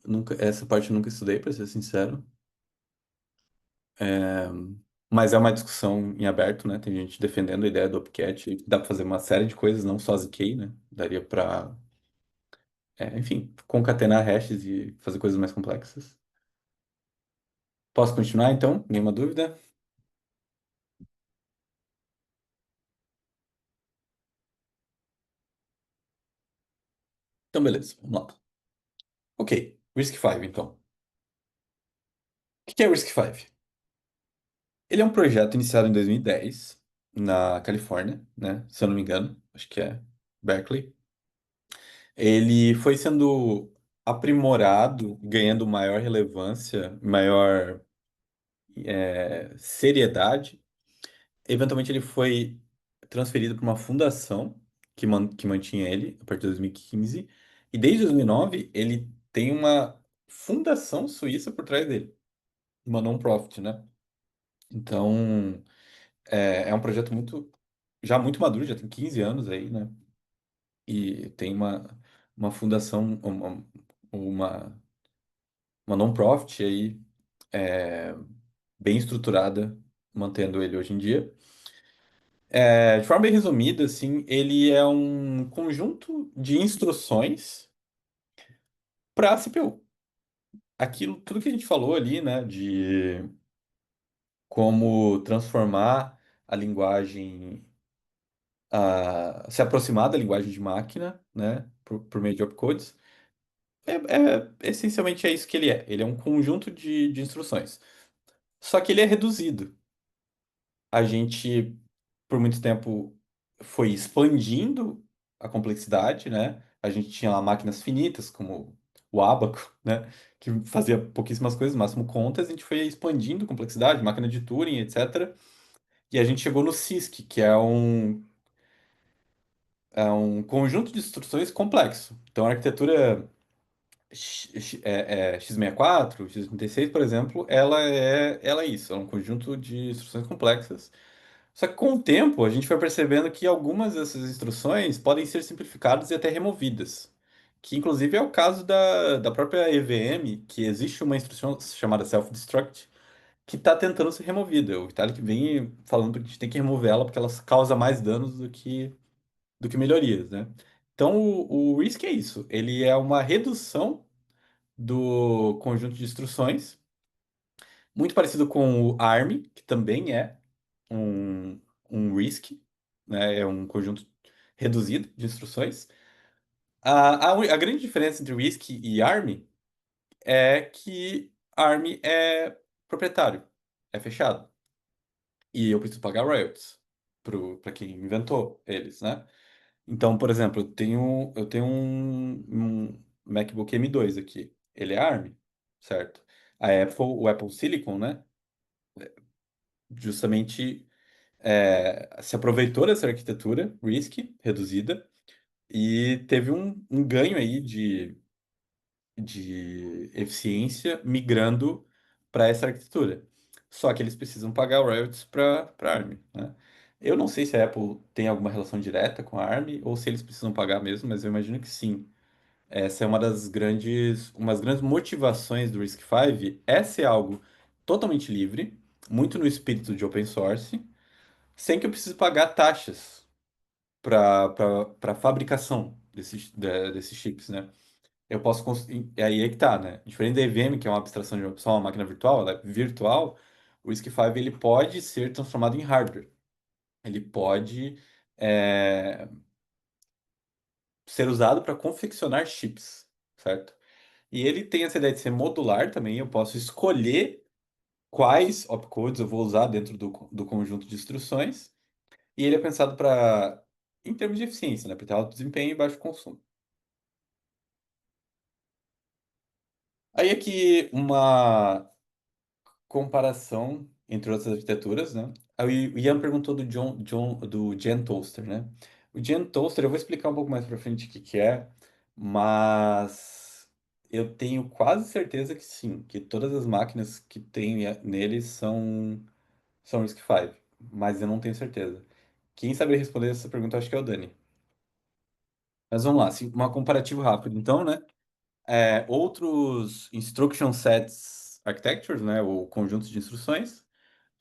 nunca, essa parte eu nunca estudei, para ser sincero. É, mas é uma discussão em aberto, né? Tem gente defendendo a ideia do Opcat. Dá para fazer uma série de coisas, não só ZK, né? Daria para, enfim, concatenar hashes e fazer coisas mais complexas. Posso continuar, então? Nenhuma dúvida? Então, beleza. Vamos lá. Ok. Risk 5, então. O que é Risk 5? Ele é um projeto iniciado em 2010 na Califórnia, né? Se eu não me engano, acho que é Berkeley. Ele foi sendo aprimorado, ganhando maior relevância, maior seriedade. Eventualmente, ele foi transferido para uma fundação que mantinha ele a partir de 2015. E desde 2009, ele tem uma fundação suíça por trás dele, uma non-profit, né? Então, é um projeto já muito maduro, já tem 15 anos aí, né? E tem uma fundação, uma, uma non-profit aí, bem estruturada, mantendo ele hoje em dia. De forma bem resumida, assim, ele é um conjunto de instruções para a CPU. Aquilo, tudo que a gente falou ali, né, de como transformar a linguagem, se aproximar da linguagem de máquina, né, por meio de opcodes, essencialmente é isso que ele é. Ele é um conjunto de instruções. Só que ele é reduzido. A gente, por muito tempo, foi expandindo a complexidade, né? A gente tinha lá máquinas finitas, como o Abaco, né? Que fazia pouquíssimas coisas, máximo contas, a gente foi expandindo a complexidade, máquina de Turing, etc. E a gente chegou no CISC, que é um conjunto de instruções complexo. Então, a arquitetura x64, x86, por exemplo, ela é isso, é um conjunto de instruções complexas. Só que com o tempo, a gente foi percebendo que algumas dessas instruções podem ser simplificadas e até removidas. Que, inclusive, é o caso da própria EVM, que existe uma instrução chamada self-destruct, que está tentando ser removida. O Vitalik vem falando que a gente tem que remover ela porque ela causa mais danos do que melhorias, né? Então, o RISC é isso. Ele é uma redução do conjunto de instruções, muito parecido com o ARM, que também é um, um RISC, né? É um conjunto reduzido de instruções. A grande diferença entre RISC e ARM é que ARM é proprietário, é fechado. E eu preciso pagar royalties para quem inventou eles, né? Então, por exemplo, eu tenho um MacBook M2 aqui. Ele é ARM, certo? O Apple Silicon, né? Justamente se aproveitou dessa arquitetura RISC reduzida e teve um ganho aí de eficiência migrando para essa arquitetura. Só que eles precisam pagar royalties para ARM, né? Eu não sei se a Apple tem alguma relação direta com a ARM ou se eles precisam pagar mesmo, mas eu imagino que sim. Essa é umas grandes motivações do RISC-V é ser algo totalmente livre, muito no espírito de open source, sem que eu precise pagar taxas para fabricação desses chips, né? Eu posso construir. E aí é que tá, né? Diferente da EVM, que é uma abstração de só uma máquina virtual, ela é virtual, o RISC-V ele pode ser transformado em hardware. Ele pode é, ser usado para confeccionar chips, certo? E ele tem essa ideia de ser modular também. Eu posso escolher quais opcodes eu vou usar dentro do conjunto de instruções. E ele é pensado em termos de eficiência, né? Para ter alto desempenho e baixo consumo. Aí aqui uma comparação entre outras arquiteturas, né? Aí o Ian perguntou do Gen Toaster, né? O Gen Toaster, eu vou explicar um pouco mais para frente o que que é, mas eu tenho quase certeza que sim, que todas as máquinas que tem nele são RISC-V, mas eu não tenho certeza. Quem sabe responder essa pergunta, acho que é o Dani. Mas vamos lá, assim, um comparativo rápido, então, né? Outros instruction sets architectures, né, ou conjuntos de instruções,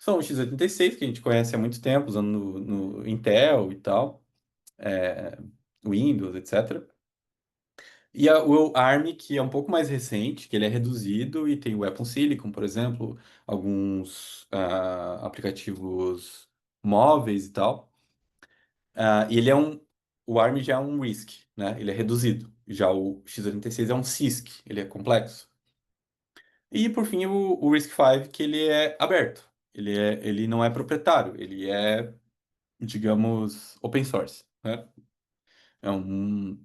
são o x86, que a gente conhece há muito tempo, usando no Intel e tal, é, Windows, etc. E o ARM, que é um pouco mais recente, que ele é reduzido e tem o Apple Silicon, por exemplo, alguns aplicativos móveis e tal. E o ARM já é um RISC, né? Ele é reduzido. Já o x86 é um CISC, ele é complexo. E por fim o RISC-V, que ele é aberto. Ele não é proprietário, ele é, digamos, open source, né? É um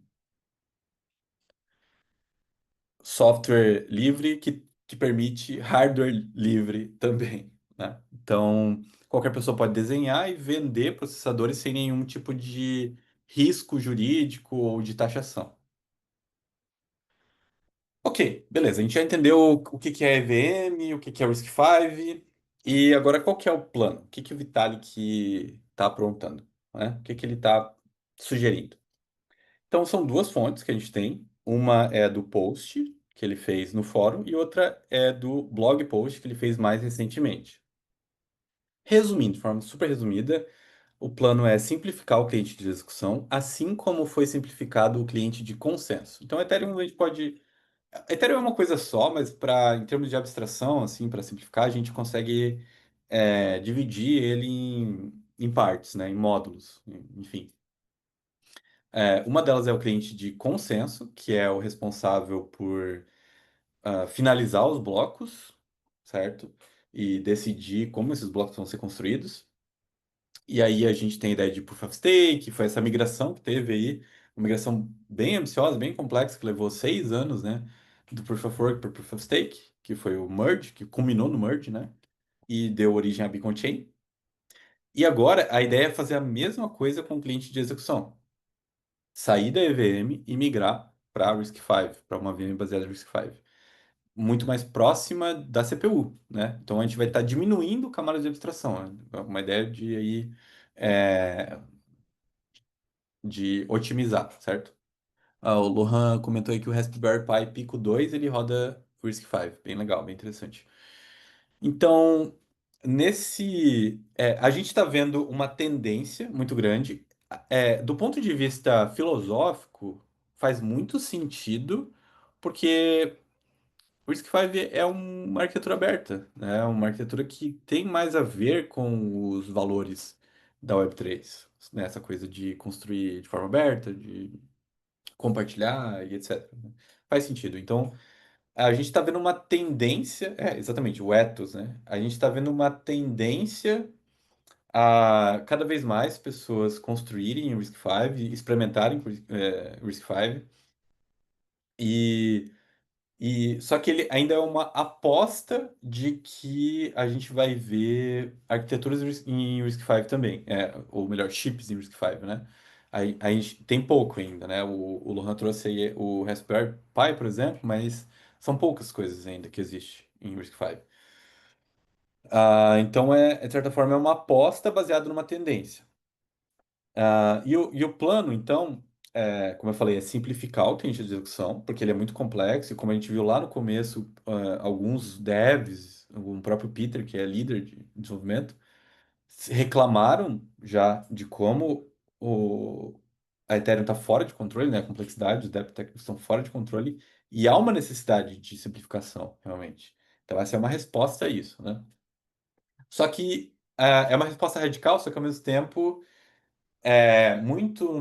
software livre que permite hardware livre também, né? Então, qualquer pessoa pode desenhar e vender processadores sem nenhum tipo de risco jurídico ou de taxação. Ok, beleza. A gente já entendeu o que que é EVM, o que que é o RISC-V, e agora qual que é o plano? O que que o Vitalik está aprontando, né? O que que ele está sugerindo? Então, são duas fontes que a gente tem. Uma é do post que ele fez no fórum e outra é do blog post que ele fez mais recentemente. Resumindo, de forma super resumida, o plano é simplificar o cliente de execução, assim como foi simplificado o cliente de consenso. Então, Ethereum a gente pode. Ethereum é uma coisa só, mas em termos de abstração, assim, para simplificar, a gente consegue dividir ele em partes, né, em módulos, enfim. Uma delas é o cliente de consenso, que é o responsável por finalizar os blocos, certo? E decidir como esses blocos vão ser construídos. E aí a gente tem a ideia de Proof of Stake, foi essa migração que teve aí, uma migração bem ambiciosa, bem complexa, que levou 6 anos, né? Do Proof of Work para Proof of Stake, que foi o merge, que culminou no merge, né? E deu origem à Beacon Chain. E agora a ideia é fazer a mesma coisa com o cliente de execução. Sair da EVM e migrar para a RISC-V, para uma VM baseada em RISC-V. Muito mais próxima da CPU, né? Então a gente vai estar diminuindo camadas de abstração, né? Uma ideia de aí é, de otimizar, certo? O Lohan comentou aí que o Raspberry Pi Pico 2 ele roda RISC-V, bem legal, bem interessante. Então, a gente está vendo uma tendência muito grande. Do ponto de vista filosófico, faz muito sentido, porque o RISC-V é uma arquitetura aberta, né? É uma arquitetura que tem mais a ver com os valores da Web3, né? Essa coisa de construir de forma aberta, de compartilhar e etc. né? Faz sentido. Então, a gente está vendo uma tendência, exatamente, o ethos, né? A gente está vendo uma tendência a cada vez mais pessoas construírem o RISC-V, experimentarem com RISC-V, e, só que ele ainda é uma aposta de que a gente vai ver arquiteturas em RISC-V também, ou melhor, chips em RISC-V, né? A gente tem pouco ainda, né? O Lohan trouxe aí o Raspberry Pi, por exemplo, mas são poucas coisas ainda que existe em RISC-V. Então, de certa forma, é uma aposta baseada numa tendência. E o plano, então, como eu falei, é simplificar o cliente de execução, porque ele é muito complexo, e como a gente viu lá no começo, alguns devs, o próprio Peter, que é líder de desenvolvimento, reclamaram já de como a Ethereum está fora de controle, né? A complexidade, os devs técnicos estão fora de controle, e há uma necessidade de simplificação, realmente. Então, essa é uma resposta a isso, né? Só que é uma resposta radical, só que ao mesmo tempo muito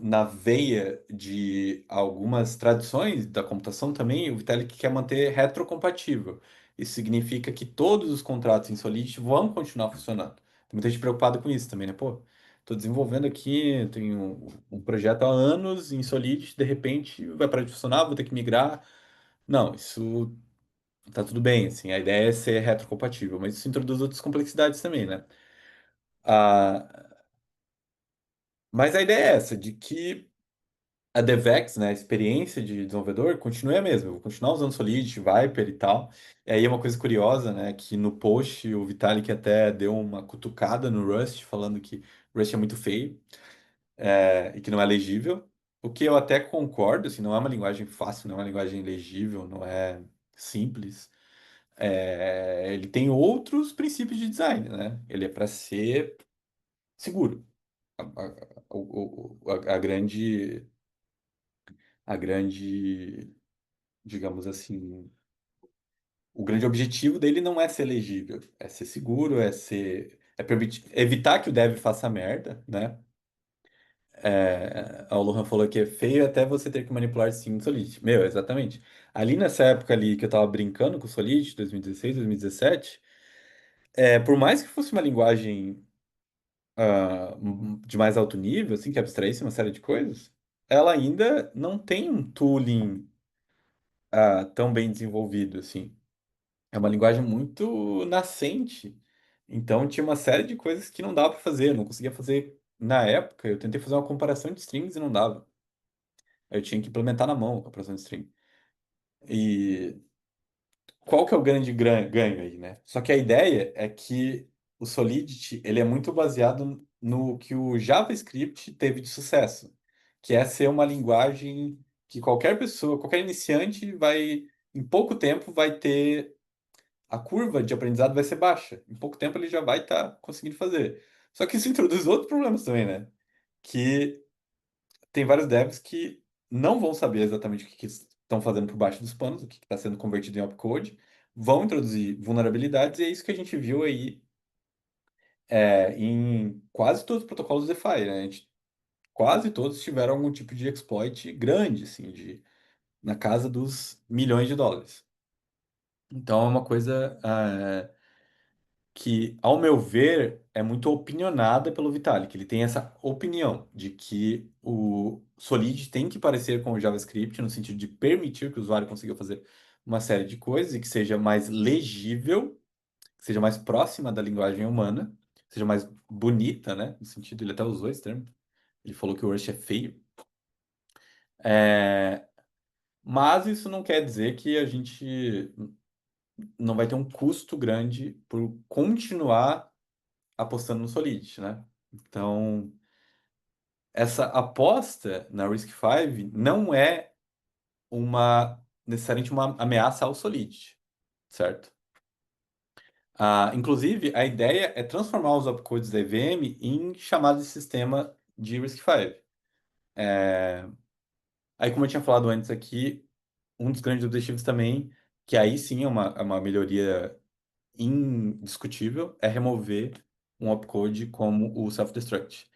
na veia de algumas tradições da computação também, o Vitalik quer manter retrocompatível. Isso significa que todos os contratos em Solidity vão continuar funcionando. Tem muita gente preocupada com isso também, né? Pô, estou desenvolvendo aqui, tenho um projeto há anos em Solidity, de repente vai parar de funcionar, vou ter que migrar. Não, isso tá tudo bem, assim, a ideia é ser retrocompatível, mas isso introduz outras complexidades também, né? Ah, mas a ideia é essa, de que a DevEx, né, a experiência de desenvolvedor, continue a mesma. Eu vou continuar usando Solidity, Viper e tal. E aí uma coisa curiosa, né, que no post o Vitalik até deu uma cutucada no Rust, falando que Rust é muito feio, e que não é legível. O que eu até concordo, assim, não é uma linguagem fácil, não é uma linguagem legível, não é simples. Ele tem outros princípios de design, né? Ele é para ser seguro. A grande, digamos assim, o grande objetivo dele não é ser legível, é ser seguro, evitar que o dev faça merda, né? O Lohan falou que é feio até você ter que manipular sim o Solidity. Meu, exatamente. Ali nessa época ali que eu tava brincando com o Solidity, 2016, 2017, por mais que fosse uma linguagem de mais alto nível, assim, que abstraísse uma série de coisas, ela ainda não tem um tooling tão bem desenvolvido, assim. É uma linguagem muito nascente. Então tinha uma série de coisas que não dava para fazer. Eu não conseguia fazer na época. Eu tentei fazer uma comparação de strings e não dava. Eu tinha que implementar na mão a comparação de string. E qual que é o grande ganho aí, né? Só que a ideia é que o Solidity ele é muito baseado no que o JavaScript teve de sucesso, que é ser uma linguagem que qualquer pessoa, qualquer iniciante vai, em pouco tempo, vai ter a curva de aprendizado vai ser baixa. Em pouco tempo ele já vai estar conseguindo fazer. Só que isso introduz outros problemas também, né? Que tem vários devs que não vão saber exatamente o que estão fazendo por baixo dos panos, o que está sendo convertido em opcode, vão introduzir vulnerabilidades, e é isso que a gente viu aí em quase todos os protocolos DeFi, né? Quase todos tiveram algum tipo de exploit grande, assim, na casa dos milhões de dólares. Então é uma coisa que, ao meu ver, é muito opinionada pelo Vitalik. Ele tem essa opinião de que o Solid tem que parecer com o JavaScript, no sentido de permitir que o usuário consiga fazer uma série de coisas e que seja mais legível, que seja mais próxima da linguagem humana, seja mais bonita, né? No sentido, ele até usou esse termo. Ele falou que o Rush é feio. É, Mas isso não quer dizer que a gente não vai ter um custo grande por continuar apostando no Solid, né? Então, essa aposta na Risk 5 não é necessariamente uma ameaça ao Solid, certo? Inclusive, a ideia é transformar os opcodes da EVM em chamadas de sistema de Risk 5. Aí, como eu tinha falado antes aqui, um dos grandes objetivos também, que aí sim é uma melhoria indiscutível, é remover um opcode como o self-destruct,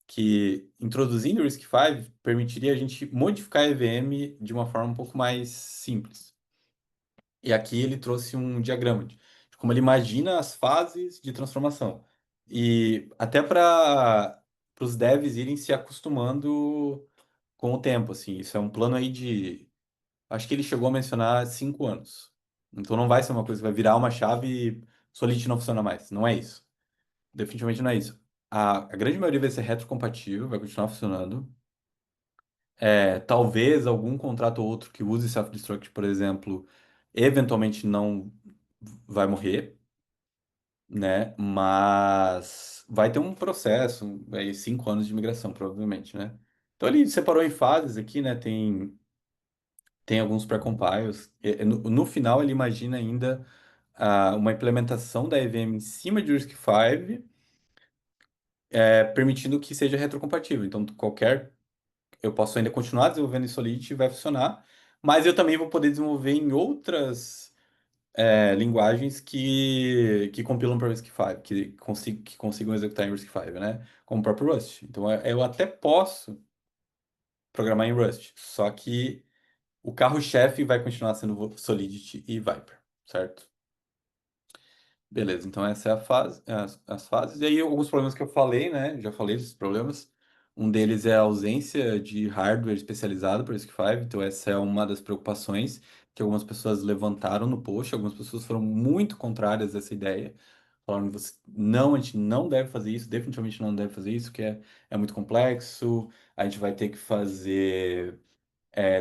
que introduzindo o RISC-V permitiria a gente modificar a EVM de uma forma um pouco mais simples. E aqui ele trouxe um diagrama de como ele imagina as fases de transformação. E até para os devs irem se acostumando com o tempo, assim. Isso é um plano aí de... Acho que ele chegou a mencionar 5 anos. Então não vai ser uma coisa que vai virar uma chave e Solid não funciona mais. Não é isso. Definitivamente não é isso. A grande maioria vai ser retrocompatível, vai continuar funcionando. Talvez algum contrato ou outro que use self-destruct, por exemplo, eventualmente não vai morrer, né? Mas vai ter um processo, aí 5 anos de migração, provavelmente, né? Então ele separou em fases aqui, né? Tem alguns pré-compiles. No final ele imagina ainda uma implementação da EVM em cima de RISC-V, permitindo que seja retrocompatível. Então eu posso ainda continuar desenvolvendo em Solid e vai funcionar, mas eu também vou poder desenvolver em outras linguagens que compilam para RISC-V, que consigam executar em RISC-V, né? Como o próprio Rust. Então eu até posso programar em Rust, só que o carro-chefe vai continuar sendo Solidity e Viper, certo? Beleza, então essa é a fase, as fases. E aí, alguns problemas que eu falei, né? Já falei desses problemas. Um deles é a ausência de hardware especializado para o RISC-V. Então, essa é uma das preocupações que algumas pessoas levantaram no post. Algumas pessoas foram muito contrárias a essa ideia. Falaram, não, a gente não deve fazer isso, definitivamente não deve fazer isso, que é muito complexo. A gente vai ter que fazer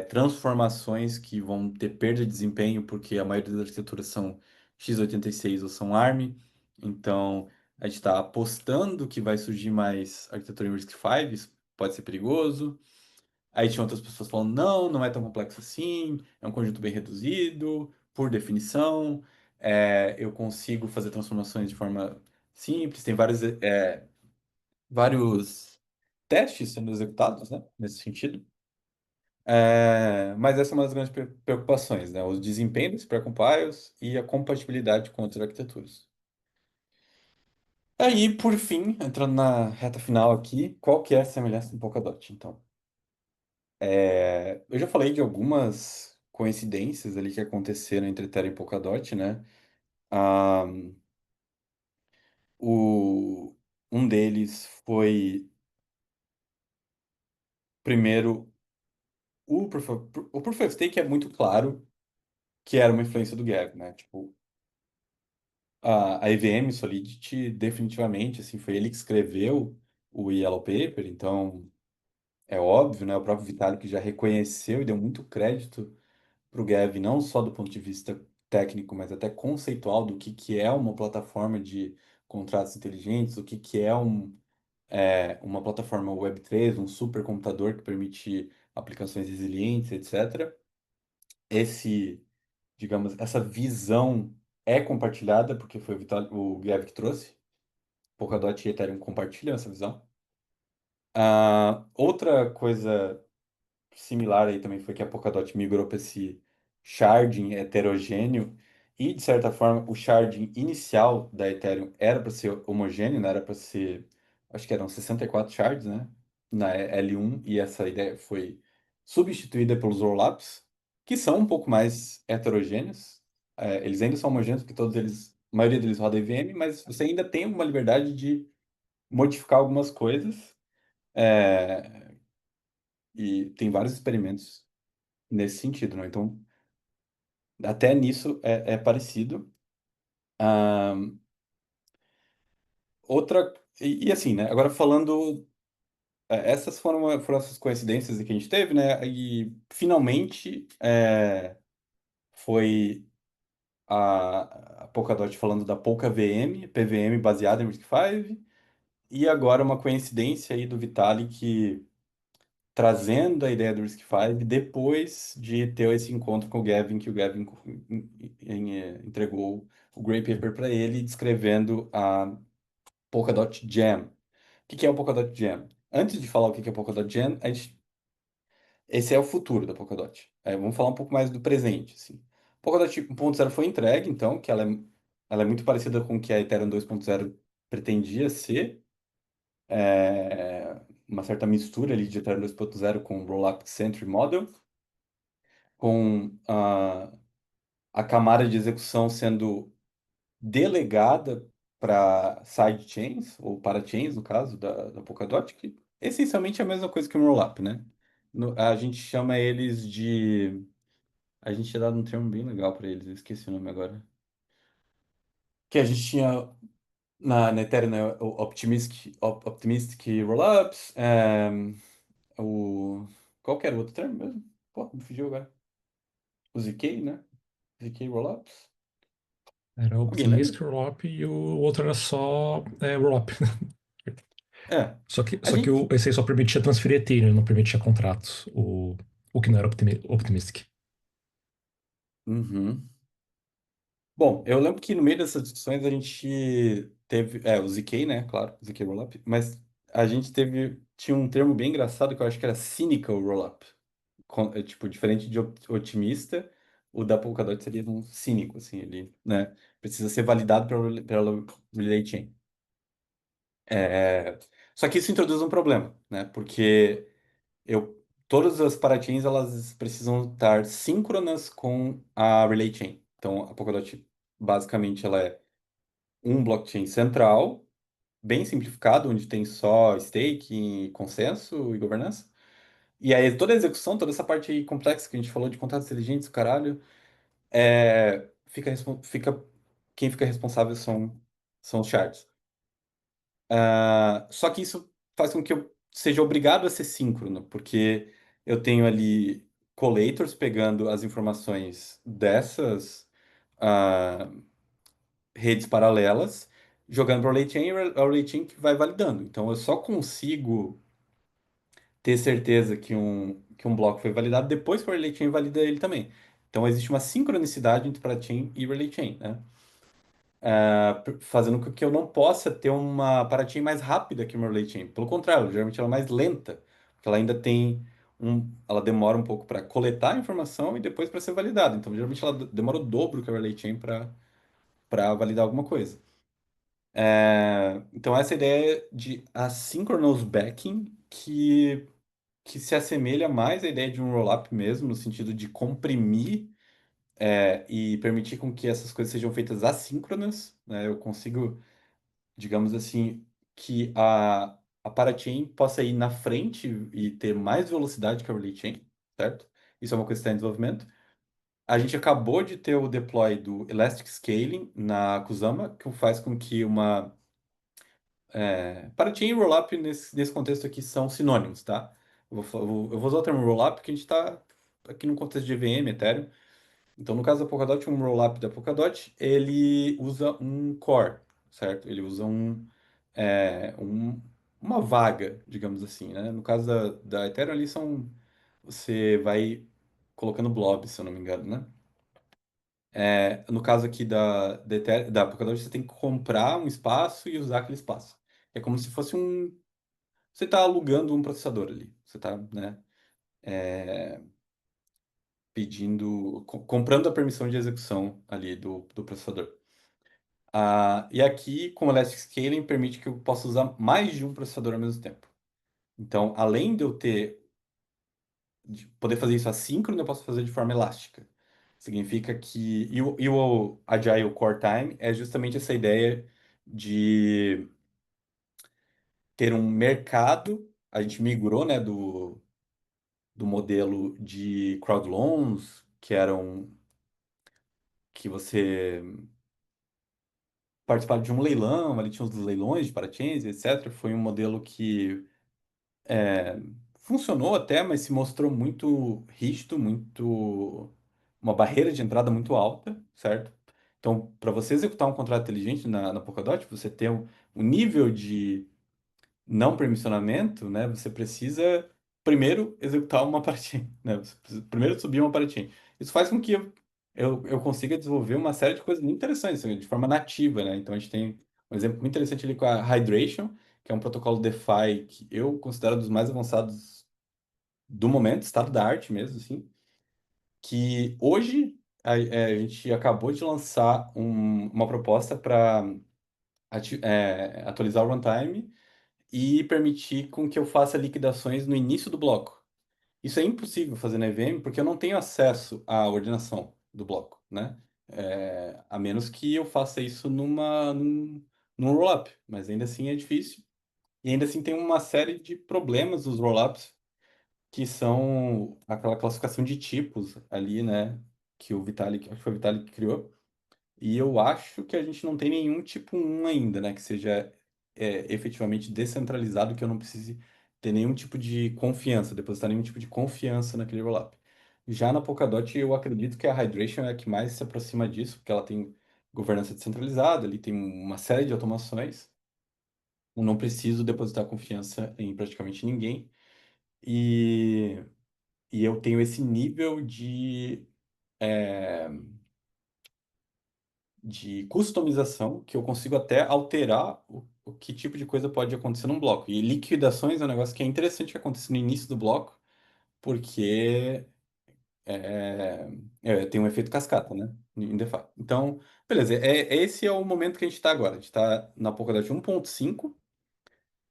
transformações que vão ter perda de desempenho, porque a maioria das arquiteturas são x86 ou são ARM. Então, a gente está apostando que vai surgir mais arquitetura em RISC-V, isso pode ser perigoso. Aí tinha outras pessoas falando, não, não é tão complexo assim, é um conjunto bem reduzido, por definição, eu consigo fazer transformações de forma simples, tem vários testes sendo executados, né, nesse sentido. Mas essa é uma das grandes preocupações, né? O desempenho dos pré-compiles e a compatibilidade com outras arquiteturas. Aí, por fim, entrando na reta final aqui, qual que é a semelhança do Polkadot? Então, eu já falei de algumas coincidências ali que aconteceram entre Ethereum e Polkadot, né? Ah, um deles foi, primeiro, o Proof of Stake é muito claro que era uma influência do Gavin, né? Tipo, a EVM Solidity, definitivamente, assim, foi ele que escreveu o Yellow Paper, então é óbvio, né? O próprio Vitalik já reconheceu e deu muito crédito para o Gavin, não só do ponto de vista técnico, mas até conceitual do que é uma plataforma de contratos inteligentes, o que é uma plataforma Web3, um supercomputador que permite aplicações resilientes, etc. Esse, digamos, essa visão é compartilhada, porque foi o Gav que trouxe. Polkadot e Ethereum compartilham essa visão. Outra coisa similar aí também foi que a Polkadot migrou para esse sharding heterogêneo e, de certa forma, o sharding inicial da Ethereum era para ser homogêneo, né? Era para ser, acho que eram 64 shards, né? Na L1, e essa ideia foi substituída pelos rollups, que são um pouco mais heterogêneos. Eles ainda são homogêneos, porque todos eles, a maioria deles roda EVM, mas você ainda tem uma liberdade de modificar algumas coisas. É, e tem vários experimentos nesse sentido, né? Então, até nisso é parecido. Ah, e assim, né? Agora falando, essas foram essas coincidências que a gente teve, né? E finalmente foi a Polkadot falando da Polka VM, PVM baseada em RISC-V, e agora uma coincidência aí do Vitalik trazendo a ideia do RISC-V depois de ter esse encontro com o Gavin, que o Gavin entregou o Grey Paper para ele, descrevendo a Polkadot Jam. O que que é o Polkadot Jam? Antes de falar o que que é o Polkadot Jam, esse é o futuro da Polkadot. Vamos falar um pouco mais do presente, assim. Polkadot 1.0 foi entregue, então, que ela é muito parecida com o que a Ethereum 2.0 pretendia ser, uma certa mistura ali de Ethereum 2.0 com o Rollup Century Model, com a camada de execução sendo delegada para sidechains, ou parachains, no caso da Polkadot, que essencialmente é a mesma coisa que um rollup, né? A gente chama eles de. A gente tinha dado um termo bem legal para eles, eu esqueci o nome agora. Que a gente tinha na Ethereum, né, o Optimistic Rollups, o. Qual que era o outro termo mesmo? Pô, me fugiu agora. O ZK, né? ZK Rollups? Era o Alguém lembra? Optimistic Rollup e o outro era só Rollup. É. A Só que gente. esse aí só permitia transferir Ethereum, não permitia contratos. O que não era Optimistic. Uhum. Bom, eu lembro que no meio dessas discussões a gente teve, o ZK, né, claro, ZK Rollup, mas a gente tinha um termo bem engraçado que eu acho que era cynical rollup. Tipo, diferente de otimista, o da Polkadot seria um cínico, assim, ele, né, precisa ser validado pela Relay Chain. É, Só que isso introduz um problema, né, porque todas as parachains, elas precisam estar síncronas com a Relay Chain. Então, a Polkadot, basicamente, ela é um blockchain central, bem simplificado, onde tem só staking, consenso e governança. E aí toda a execução, toda essa parte aí complexa que a gente falou de contratos inteligentes, o caralho, quem fica responsável são os shards. Só que isso faz com que eu seja obrigado a ser síncrono, porque eu tenho ali collators pegando as informações dessas ah, redes paralelas, jogando para o Late Chain e a Late Chain que vai validando. Então eu só consigo ter certeza que um bloco foi validado depois que o Relay Chain valida ele também. Então existe uma sincronicidade entre parachain e Relay Chain, né? Fazendo com que eu não possa ter uma parachain mais rápida que uma Relay Chain. Pelo contrário, geralmente ela é mais lenta, porque ela ainda ela demora um pouco para coletar a informação e depois para ser validada. Então geralmente ela demora o dobro que a Relay Chain para validar alguma coisa. Então, essa ideia de asynchronous backing que se assemelha mais à ideia de um rollup mesmo, no sentido de comprimir e permitir com que essas coisas sejam feitas assíncronas, né? Eu consigo, digamos assim, que a parachain possa ir na frente e ter mais velocidade que a relay chain, certo? Isso é uma coisa que está em desenvolvimento. A gente acabou de ter o deploy do Elastic Scaling na Kusama, que faz com que Parachain e rollup nesse contexto aqui são sinônimos, tá? Eu vou usar o termo rollup porque a gente está aqui no contexto de EVM, Ethereum. Então, no caso da Polkadot, um rollup da Polkadot, ele usa um core, certo? Ele usa uma vaga, digamos assim, né? No caso da Ethereum, ali você vai colocando blobs, se eu não me engano, né? No caso aqui da Polkadot, você tem que comprar um espaço e usar aquele espaço. É como se fosse um. Você está alugando um processador ali. Você está, né, comprando a permissão de execução ali do processador. E aqui, com o Elastic Scaling, permite que eu possa usar mais de um processador ao mesmo tempo. Então, além de eu de poder fazer isso assíncrono, eu posso fazer de forma elástica. Significa que. E o Agile Core Time é justamente essa ideia de ter um mercado. A gente migrou, né, do modelo de crowd loans, que você participava de um leilão, ali tinha os leilões de parachains, etc. Foi um modelo que é, funcionou até, mas se mostrou muito rígido, uma barreira de entrada muito alta, certo? Então, para você executar um contrato inteligente na Polkadot, você tem um nível de não permissionamento, né? Você precisa primeiro executar uma parachain, né? Você precisa primeiro subir uma parachain. Isso faz com que eu consiga desenvolver uma série de coisas muito interessantes, assim, de forma nativa, né? Então, a gente tem um exemplo muito interessante ali com a Hydration, que é um protocolo DeFi que eu considero dos mais avançados do momento, estado da arte mesmo, assim, que hoje a gente acabou de lançar uma proposta para atualizar o runtime e permitir com que eu faça liquidações no início do bloco. Isso é impossível fazer na EVM porque eu não tenho acesso à ordenação do bloco, né? A menos que eu faça isso num rollup, mas ainda assim é difícil. E ainda assim tem uma série de problemas nos rollups, que são aquela classificação de tipos ali, né? Que o Vitalik, acho que foi o Vitalik que criou. E eu acho que a gente não tem nenhum tipo um ainda, né? Que seja efetivamente descentralizado, que eu não precise ter nenhum tipo de confiança, depositar nenhum tipo de confiança naquele rollup. Já na Polkadot, eu acredito que a Hydration é a que mais se aproxima disso, porque ela tem governança descentralizada, ali tem uma série de automações. Eu não preciso depositar confiança em praticamente ninguém. E, e eu tenho esse nível é, de customização que eu consigo até alterar o que tipo de coisa pode acontecer num bloco. E liquidações é um negócio que é interessante que aconteça no início do bloco, porque tem um efeito cascata, né? Em DeFi. Então, beleza, esse é o momento que a gente está agora. A gente está na Polkadot 1.5,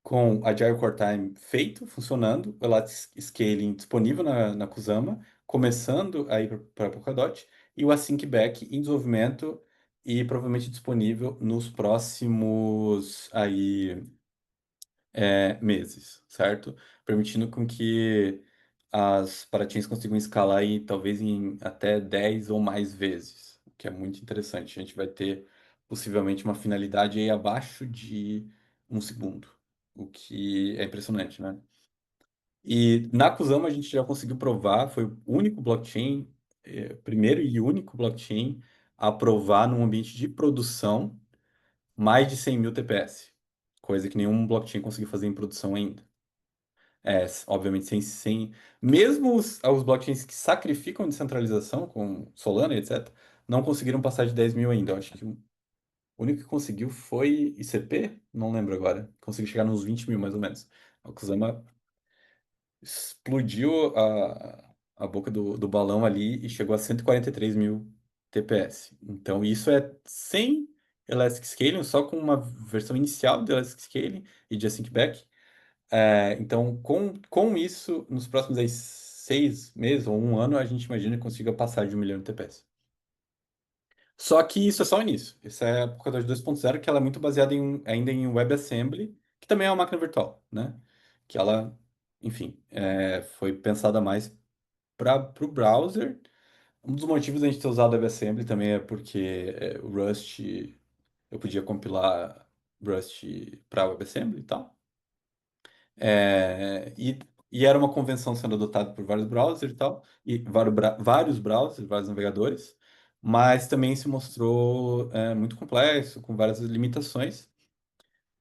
com Agile Core Time feito, funcionando, o Elastic Scaling disponível na Kusama, começando a ir para Polkadot, e o Async Back em desenvolvimento e provavelmente disponível nos próximos meses, certo? Permitindo com que as parachains consigam escalar aí, talvez em até 10 ou mais vezes, o que é muito interessante. A gente vai ter possivelmente uma finalidade aí abaixo de um segundo, o que é impressionante, né? E na Kusama a gente já conseguiu provar, foi o único blockchain, primeiro e único blockchain a provar num ambiente de produção mais de 100 mil TPS, coisa que nenhum blockchain conseguiu fazer em produção ainda. Obviamente, mesmo os blockchains que sacrificam descentralização, com Solana e etc., não conseguiram passar de 10 mil ainda. Eu acho que o único que conseguiu foi ICP, não lembro agora. Conseguiu chegar nos 20 mil, mais ou menos. A Kusama explodiu a boca do balão ali e chegou a 143 mil TPS. Então, isso é sem Elastic Scaling, só com uma versão inicial do Elastic Scaling e de Async Back. Então, com isso, nos próximos aí, 6 meses ou um ano, a gente imagina que consiga passar de 1 milhão de TPS. Só que isso é só o início. Essa é a Polkadot 2.0, que ela é muito baseada ainda em WebAssembly, que também é uma máquina virtual, né? Que ela, enfim, foi pensada mais para o browser. Um dos motivos da gente ter usado WebAssembly também é porque o Rust, eu podia compilar Rust para WebAssembly e tal. E era uma convenção sendo adotada por vários browsers e tal, e vários browsers, vários navegadores, mas também se mostrou muito complexo, com várias limitações.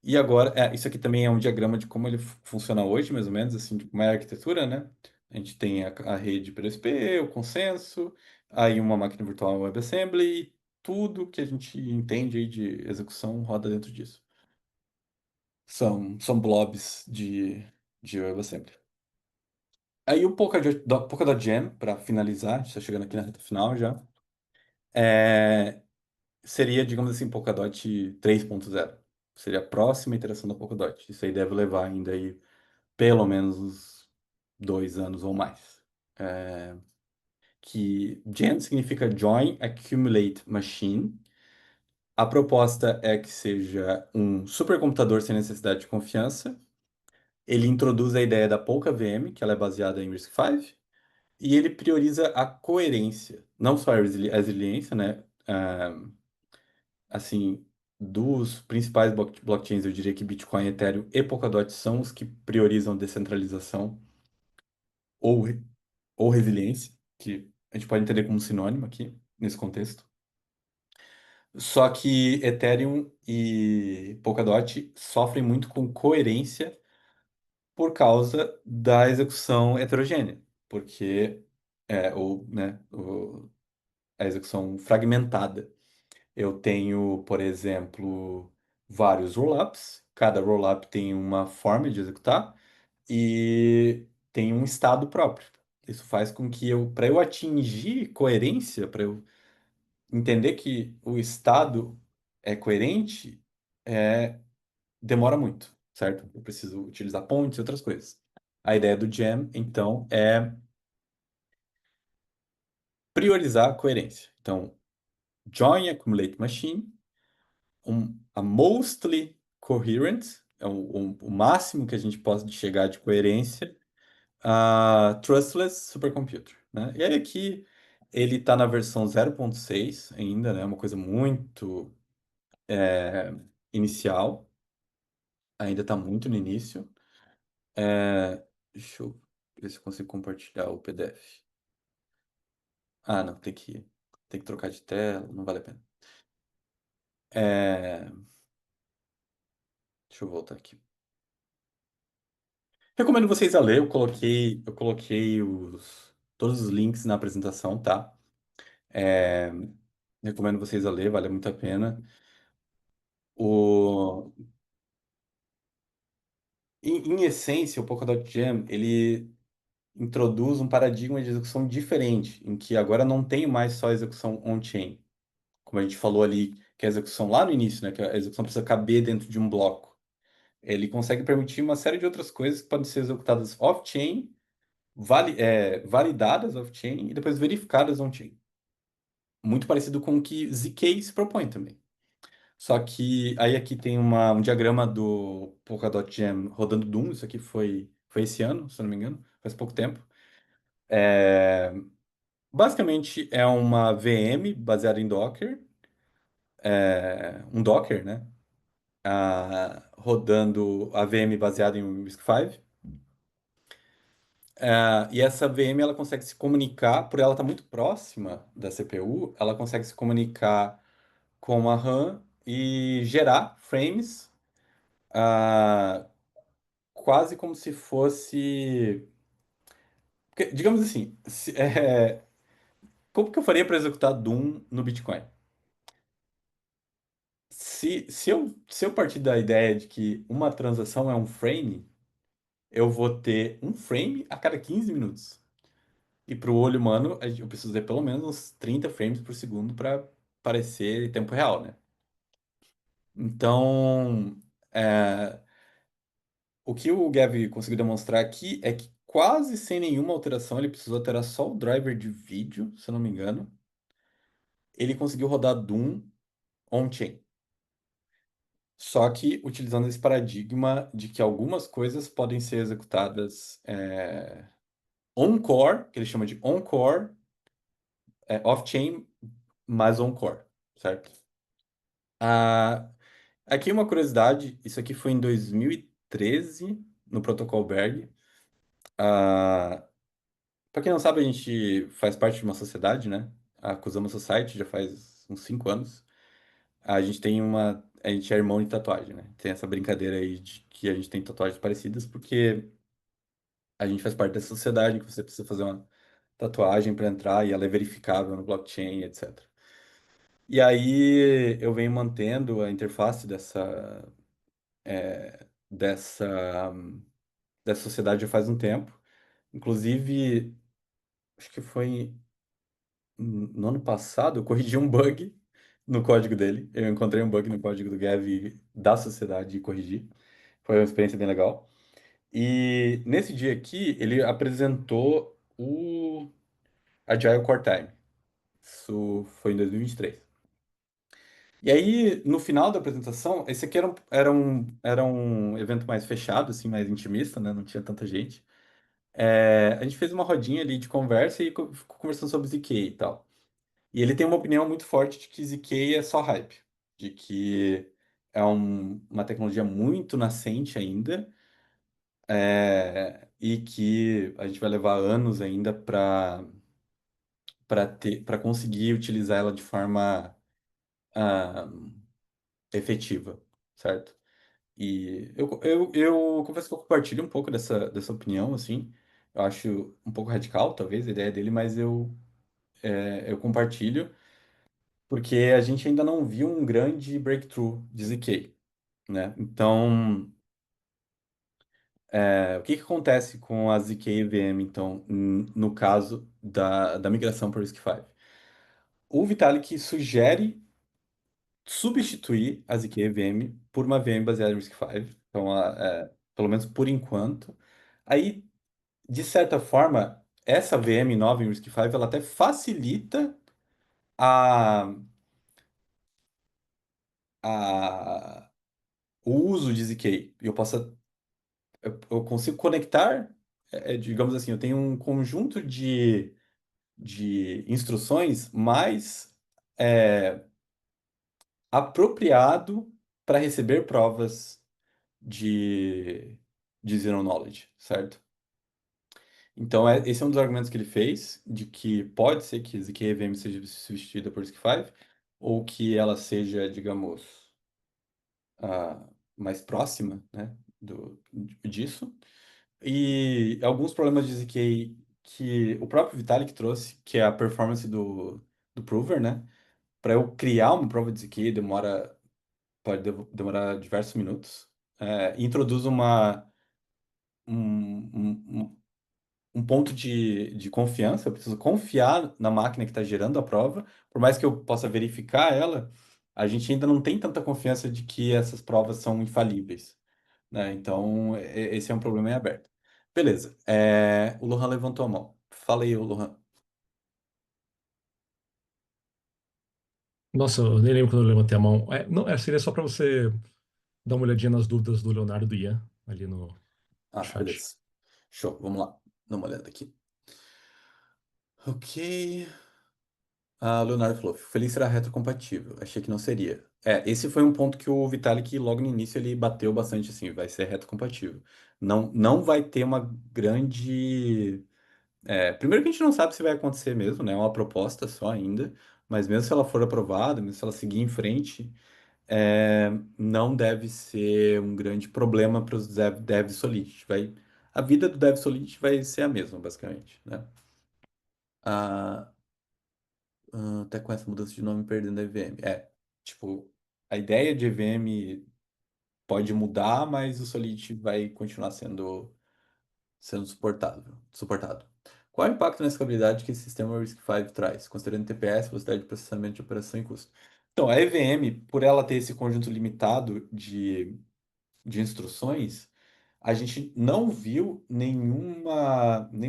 E agora, isso aqui também é um diagrama de como ele funciona hoje, mais ou menos, assim, de como é a arquitetura, né? A gente tem a rede PSP, o consenso, Aí uma máquina virtual WebAssembly, tudo que a gente entende aí de execução roda dentro disso. São blobs de WebAssembly. Aí o Polkadot Jam, para finalizar, a gente está chegando aqui na reta final já, é, seria, digamos assim, Polkadot 3.0. Seria a próxima iteração da Polkadot. Isso aí deve levar ainda aí pelo menos uns 2 anos ou mais. É, que Gen significa Join Accumulate Machine. A proposta é que seja um supercomputador sem necessidade de confiança. Ele introduz a ideia da pouca VM, que ela é baseada em RISC-V, e ele prioriza a coerência, não só a resiliência, né? Assim, dos principais blockchains, eu diria que Bitcoin, Ethereum e Polkadot são os que priorizam descentralização ou, ou resiliência, que a gente pode entender como sinônimo aqui, nesse contexto. Só que Ethereum e Polkadot sofrem muito com coerência por causa da execução heterogênea, porque a execução fragmentada. Eu tenho, por exemplo, vários rollups, cada rollup tem uma forma de executar e tem um estado próprio. Isso faz com que para eu atingir coerência, para eu entender que o estado é coerente, demora muito, certo? Eu preciso utilizar pontes e outras coisas. A ideia do Jam, então, é priorizar a coerência. Então, Join Accumulate Machine, a mostly coherent, é o máximo que a gente pode chegar de coerência, a trustless supercomputer, né? E aí aqui ele está na versão 0.6 ainda, né? Uma coisa muito inicial, ainda está muito no início. Deixa eu ver se eu consigo compartilhar o PDF. Ah, não, tem que trocar de tela, não vale a pena. É, deixa eu voltar aqui. Recomendo vocês a ler, eu coloquei todos os links na apresentação, tá? É, recomendo vocês a ler, vale muito a pena. O, em essência, o Polkadot Jam, ele introduz um paradigma de execução diferente, em que agora não tem mais só execução on-chain. Como a gente falou ali, que é a execução lá no início, né? Que a execução precisa caber dentro de um bloco. Ele consegue permitir uma série de outras coisas que podem ser executadas off-chain, validadas off-chain e depois verificadas on-chain. Muito parecido com o que ZK se propõe também. Só que aí aqui tem um diagrama do Polkadot Jam rodando Doom. Isso aqui foi esse ano, se eu não me engano, faz pouco tempo. É, basicamente é uma VM baseada em Docker, um Docker, né? Rodando a VM baseada em RISC-V. E essa VM ela consegue se comunicar, por ela estar muito próxima da CPU, ela consegue se comunicar com a RAM e gerar frames, ah, quase como se fosse. Digamos assim, como que eu faria para executar Doom no Bitcoin? Se eu partir da ideia de que uma transação é um frame, eu vou ter um frame a cada 15 minutos. E para o olho humano, eu preciso ter pelo menos uns 30 frames por segundo para parecer tempo real, né? Então, o que o Gavi conseguiu demonstrar aqui é que quase sem nenhuma alteração, ele precisou alterar só o driver de vídeo, se eu não me engano. Ele conseguiu rodar Doom on-chain. Só que utilizando esse paradigma de que algumas coisas podem ser executadas on-core, que ele chama de on-core, off-chain, mas on-core, certo? Ah, aqui uma curiosidade, isso aqui foi em 2013, no Protocol Berg. Ah, para quem não sabe, a gente faz parte de uma sociedade, né? A Kusama Society já faz uns 5 anos. A gente é irmão de tatuagem, né? Tem essa brincadeira aí de que a gente tem tatuagens parecidas, porque a gente faz parte dessa sociedade que você precisa fazer tatuagem para entrar e ela é verificável no blockchain, etc. E aí eu venho mantendo a interface dessa, dessa sociedade já faz um tempo. Inclusive, acho que foi no ano passado, eu corrigi um bug no código dele. Eu encontrei um bug no código do Gav da sociedade e corrigi. Foi uma experiência bem legal. E nesse dia aqui, ele apresentou o Agile Core Time. Isso foi em 2023. E aí, no final da apresentação, esse aqui era um evento mais fechado, assim, mais intimista, né? Não tinha tanta gente. A gente fez uma rodinha ali de conversa e ficou conversando sobre ZK e tal. E ele tem uma opinião muito forte de que ZK é só hype, de que é uma tecnologia muito nascente ainda, e que a gente vai levar anos ainda para conseguir utilizar ela de forma ah, efetiva, certo? E eu confesso que eu compartilho um pouco dessa opinião, assim. Eu acho um pouco radical, talvez, a ideia dele, mas eu compartilho, porque a gente ainda não viu um grande breakthrough de ZK, né? Então, o que que acontece com a ZK EVM, então, no caso da migração para o RISC-V? O Vitalik sugere substituir a ZK EVM por uma VM baseada em RISC-V, então, pelo menos por enquanto. Aí, de certa forma, essa VM nova em RISC-V, ela até facilita a, o uso de ZK. Eu consigo conectar, digamos assim, eu tenho um conjunto de instruções mais é, apropriado para receber provas de, de Zero Knowledge, certo? Então, esse é um dos argumentos que ele fez, de que pode ser que ZK-VM seja substituída por RISC-V, ou que ela seja, digamos, mais próxima, né, disso. E alguns problemas de ZK que o próprio Vitalik trouxe, que é a performance do Prover, né? Para eu criar uma prova de ZK pode demorar diversos minutos. Introduz um, um ponto de confiança, eu preciso confiar na máquina que está gerando a prova, por mais que eu possa verificar ela, a gente ainda não tem tanta confiança de que essas provas são infalíveis, né? Então, esse é um problema em aberto. Beleza. O Lohan levantou a mão. Fala aí, Lohan. Nossa, eu nem lembro quando eu levantei a mão. Não, seria só para você dar uma olhadinha nas dúvidas do Leonardo e do Ian ali no Ah, chat. beleza. Show, vamos lá. Dá uma olhada aqui. Ok. Ah, o Leonardo falou, feliz será retrocompatível. Achei que não seria. Esse foi um ponto que o Vitalik, logo no início, ele bateu bastante assim, vai ser retrocompatível. Não, não vai ter uma grande. Primeiro que a gente não sabe se vai acontecer mesmo, né? É uma proposta só ainda. Mas mesmo se ela for aprovada, mesmo se ela seguir em frente, não deve ser um grande problema para os Dev Solidity. A vida do Dev Solidity vai ser a mesma, basicamente, né? Ah, até com essa mudança de nome perdendo a EVM. Tipo, a ideia de EVM pode mudar, mas o Solidity vai continuar sendo suportado. Qual é o impacto na escalabilidade que esse sistema RISC-V traz, considerando TPS, velocidade de processamento de operação e custo? Então, a EVM, por ela ter esse conjunto limitado de instruções, a gente não viu nenhum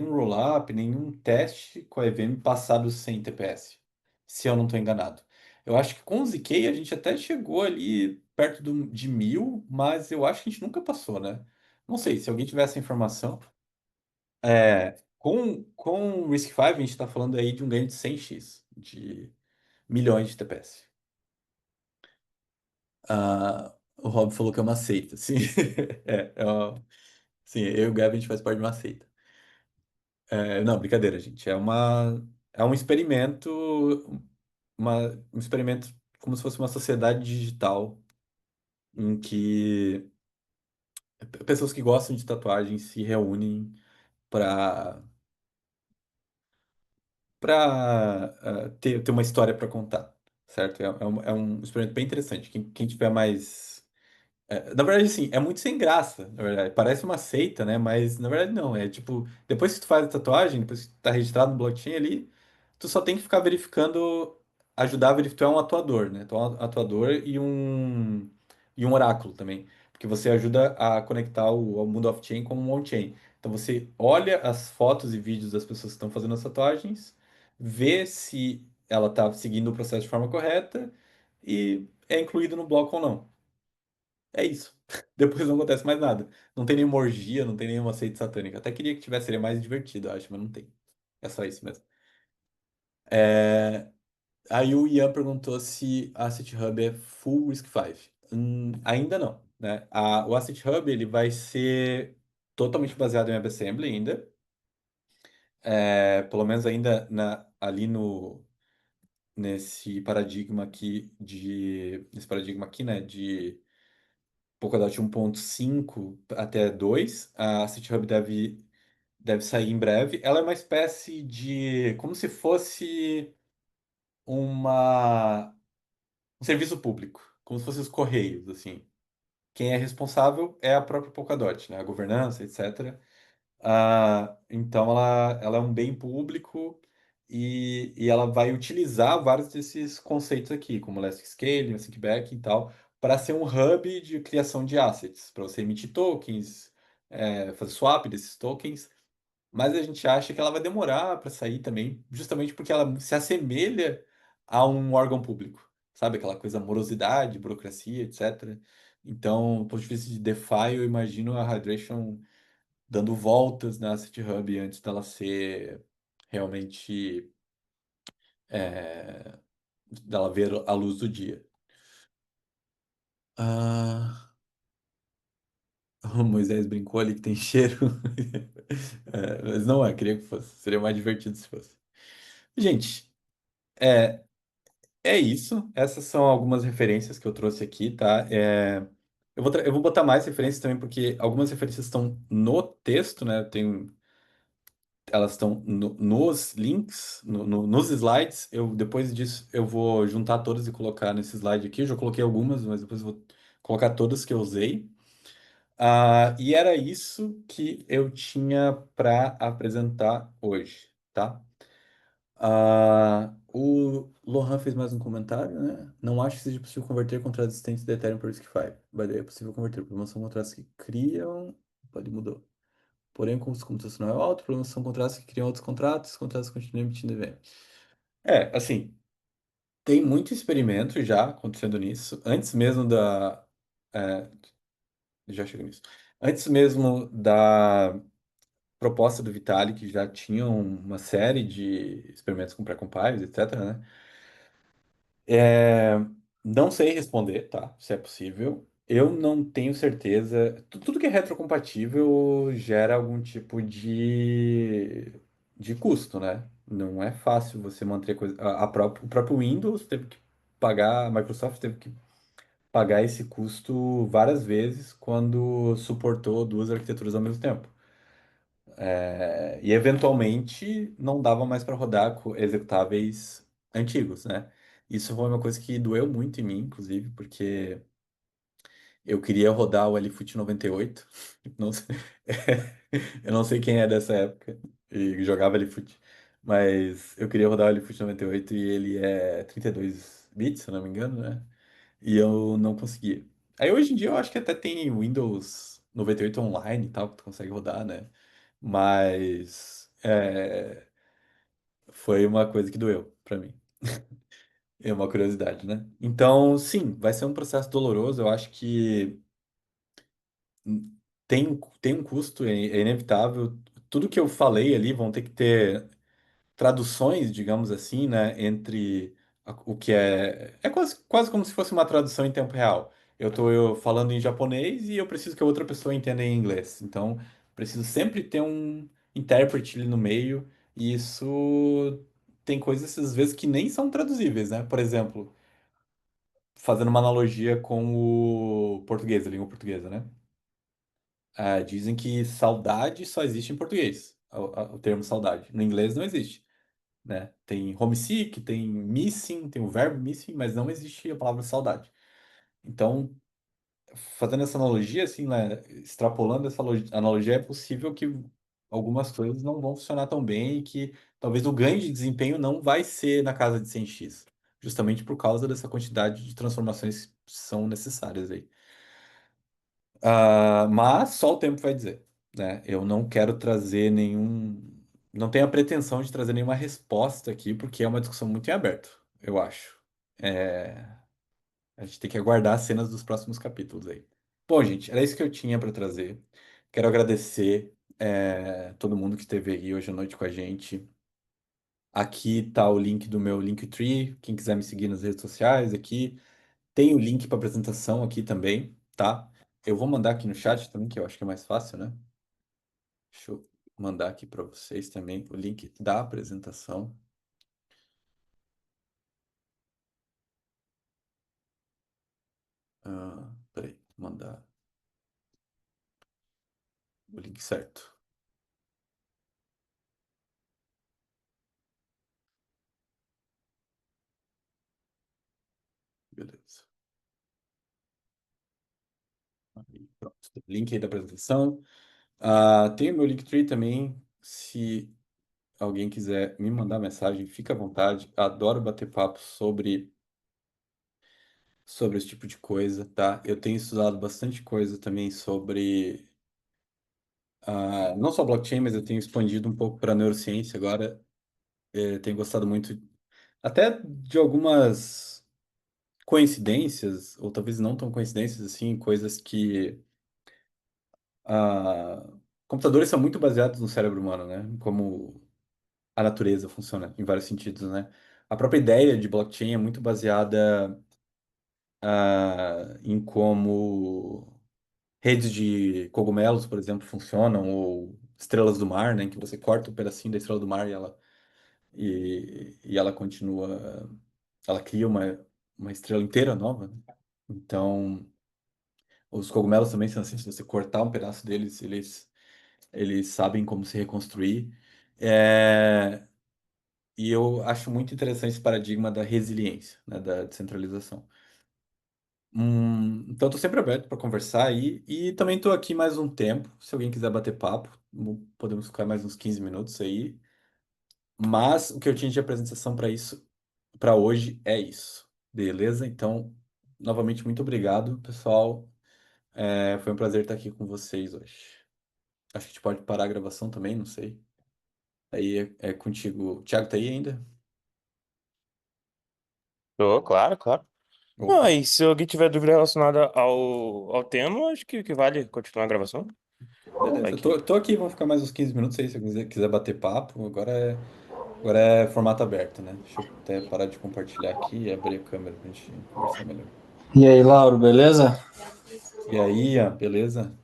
rollup, nenhum teste com a EVM passado sem TPS, se eu não estou enganado. Eu acho que com o ZK a gente até chegou ali perto de 1000, mas eu acho que a gente nunca passou, né? Não sei, se alguém tiver essa informação. Com o RISC-V a gente está falando aí de um ganho de 100x, de milhões de TPS. O Rob falou que é uma seita, sim. Sim, eu e o Gavin, a gente faz parte de uma seita. Não, brincadeira, gente. É um experimento, um experimento como se fosse uma sociedade digital em que pessoas que gostam de tatuagem se reúnem para para ter uma história para contar, certo? É um experimento bem interessante. Quem tiver mais. Na verdade, assim, é muito sem graça, na verdade. Parece uma seita, né? Mas na verdade não. É tipo, depois que tu faz a tatuagem, depois que tu tá registrado no blockchain ali, tu só tem que ficar verificando, ajudar a verificar, tu é um atuador, né? Tu é um atuador e um oráculo também. Porque você ajuda a conectar o mundo off-chain com o on-chain. Então você olha as fotos e vídeos das pessoas que estão fazendo as tatuagens, vê se ela tá seguindo o processo de forma correta e é incluído no bloco ou não. É isso. Depois não acontece mais nada. Não tem nenhuma orgia, não tem nenhuma seita satânica. Até queria que tivesse, seria mais divertido, eu acho, mas não tem. É só isso mesmo. É, Aí o Ian perguntou se Asset Hub é full RISC-V. Ainda não, né? O Asset Hub ele vai ser totalmente baseado em WebAssembly ainda. Pelo menos ainda ali nesse paradigma aqui, né, de Polkadot 1.5 até 2. A Asset Hub deve sair em breve. Ela é uma espécie de, como se fosse uma, um serviço público, como se fosse os Correios, assim. Quem é responsável é a própria Polkadot, né? A governança, etc. Então ela é um bem público e ela vai utilizar vários desses conceitos aqui, como Elastic Scaling, Elastic Backing e tal, para ser um hub de criação de assets, para você emitir tokens, fazer swap desses tokens, mas a gente acha que ela vai demorar para sair também, justamente porque ela se assemelha a um órgão público, sabe? Aquela coisa morosidade, burocracia, etc. Então, do ponto de vista de DeFi, eu imagino a Hydration dando voltas na Asset Hub antes dela ser realmente, é, dela ver a luz do dia. Ah, o Moisés brincou ali que tem cheiro. Mas não é, queria que fosse. Seria mais divertido se fosse. Gente, é, é isso. Essas são algumas referências que eu trouxe aqui, tá? Eu vou botar mais referências também, porque algumas referências estão no texto, né? Elas estão nos links, nos slides. Depois disso, eu vou juntar todas e colocar nesse slide aqui. Eu já coloquei algumas, mas depois eu vou colocar todas que eu usei. E era isso que eu tinha para apresentar hoje, tá? O Lohan fez mais um comentário, né? Não acho que seja possível converter contratos existentes da Ethereum para RISC-V. Mas é possível converter. O problema são contratos que criam. Pode mudar. Porém, o custo computacional é alto, o problema são contratos que criam outros contratos, os contratos continuam emitindo EVM. Assim, tem muito experimento já acontecendo nisso, antes mesmo da. é, já chego nisso. Antes mesmo da proposta do Vitalik, já tinham uma série de experimentos com pré-compiles, etc., né? É, não sei responder, tá? Se é possível. Eu não tenho certeza. Tudo que é retrocompatível gera algum tipo de custo, né? Não é fácil você manter coisa. O próprio Windows teve que pagar, a Microsoft teve que pagar esse custo várias vezes quando suportou duas arquiteturas ao mesmo tempo. E eventualmente não dava mais para rodar com executáveis antigos, né? Isso foi uma coisa que doeu muito em mim, inclusive, porque eu queria rodar o LFoot 98. Não sei, eu não sei quem é dessa época e jogava LFoot, mas eu queria rodar o LFoot 98 e ele é 32 bits, se eu não me engano, né? E eu não conseguia. Aí hoje em dia eu acho que até tem Windows 98 online e tal, que tu consegue rodar, né? Mas foi uma coisa que doeu pra mim. É uma curiosidade, né? Então, sim, vai ser um processo doloroso. Eu acho que tem um custo, é inevitável. Tudo que eu falei ali vão ter que ter traduções, digamos assim, né, entre o que é quase como se fosse uma tradução em tempo real. Eu falando em japonês e eu preciso que a outra pessoa entenda em inglês. Então, preciso sempre ter um intérprete ali no meio e isso tem coisas às vezes que nem são traduzíveis, né? Por exemplo, fazendo uma analogia com o português, a língua portuguesa, né? Dizem que saudade só existe em português, o termo saudade. No inglês não existe. né? Tem homesick, tem missing, tem o verbo missing, mas não existe a palavra saudade. Então, fazendo essa analogia, assim, né, extrapolando essa analogia, é possível que algumas coisas não vão funcionar tão bem e que talvez o ganho de desempenho não vai ser na casa de 100x, justamente por causa dessa quantidade de transformações que são necessárias aí. Mas só o tempo vai dizer, né? Eu não quero trazer nenhum. Não tenho a pretensão de trazer nenhuma resposta aqui, porque é uma discussão muito em aberto, eu acho. É, a gente tem que aguardar as cenas dos próximos capítulos aí. Bom, gente, era isso que eu tinha para trazer. Quero agradecer todo mundo que esteve aí hoje à noite com a gente. Aqui tá o link do meu Linktree, quem quiser me seguir nas redes sociais aqui. Tem o link para apresentação aqui também, tá? Eu vou mandar aqui no chat também, que eu acho que é mais fácil, né? Deixa eu mandar aqui para vocês também o link da apresentação. Peraí, vou mandar o link certo. Beleza. Aí, pronto. Link aí da apresentação. Tem o meu Linktree também. Se alguém quiser me mandar mensagem, fica à vontade. Adoro bater papo sobre esse tipo de coisa, tá? Eu tenho estudado bastante coisa também sobre não só blockchain, mas eu tenho expandido um pouco para neurociência agora. Tenho gostado muito, até de algumas coincidências, ou talvez não tão coincidências assim, coisas que ah, computadores são muito baseados no cérebro humano, né? Como a natureza funciona em vários sentidos, né? A própria ideia de blockchain é muito baseada em como redes de cogumelos, por exemplo, funcionam, ou estrelas do mar, né? Em que você corta um pedacinho da estrela do mar e ela continua, ela cria uma estrela inteira nova, né? Então, os cogumelos também são assim, se você cortar um pedaço deles, eles sabem como se reconstruir. É, E eu acho muito interessante esse paradigma da resiliência, né, da descentralização. Então, estou sempre aberto para conversar aí. E também estou aqui mais um tempo. Se alguém quiser bater papo, podemos ficar mais uns 15 minutos aí. Mas o que eu tinha de apresentação para isso, para hoje, é isso. Beleza? Então, novamente, muito obrigado, pessoal. Foi um prazer estar aqui com vocês hoje. Acho que a gente pode parar a gravação também, não sei. Aí é contigo. Thiago tá aí ainda? Tô, claro, claro. Não, Opa. e se alguém tiver dúvida relacionada ao tema, acho que vale continuar a gravação. Vai Beleza, eu que. tô aqui, vamos ficar mais uns 15 minutos aí, se alguém quiser bater papo. Agora é formato aberto, né? Deixa eu até parar de compartilhar aqui e abrir a câmera pra gente conversar melhor. E aí, Lauro, beleza? E aí, Ian, beleza?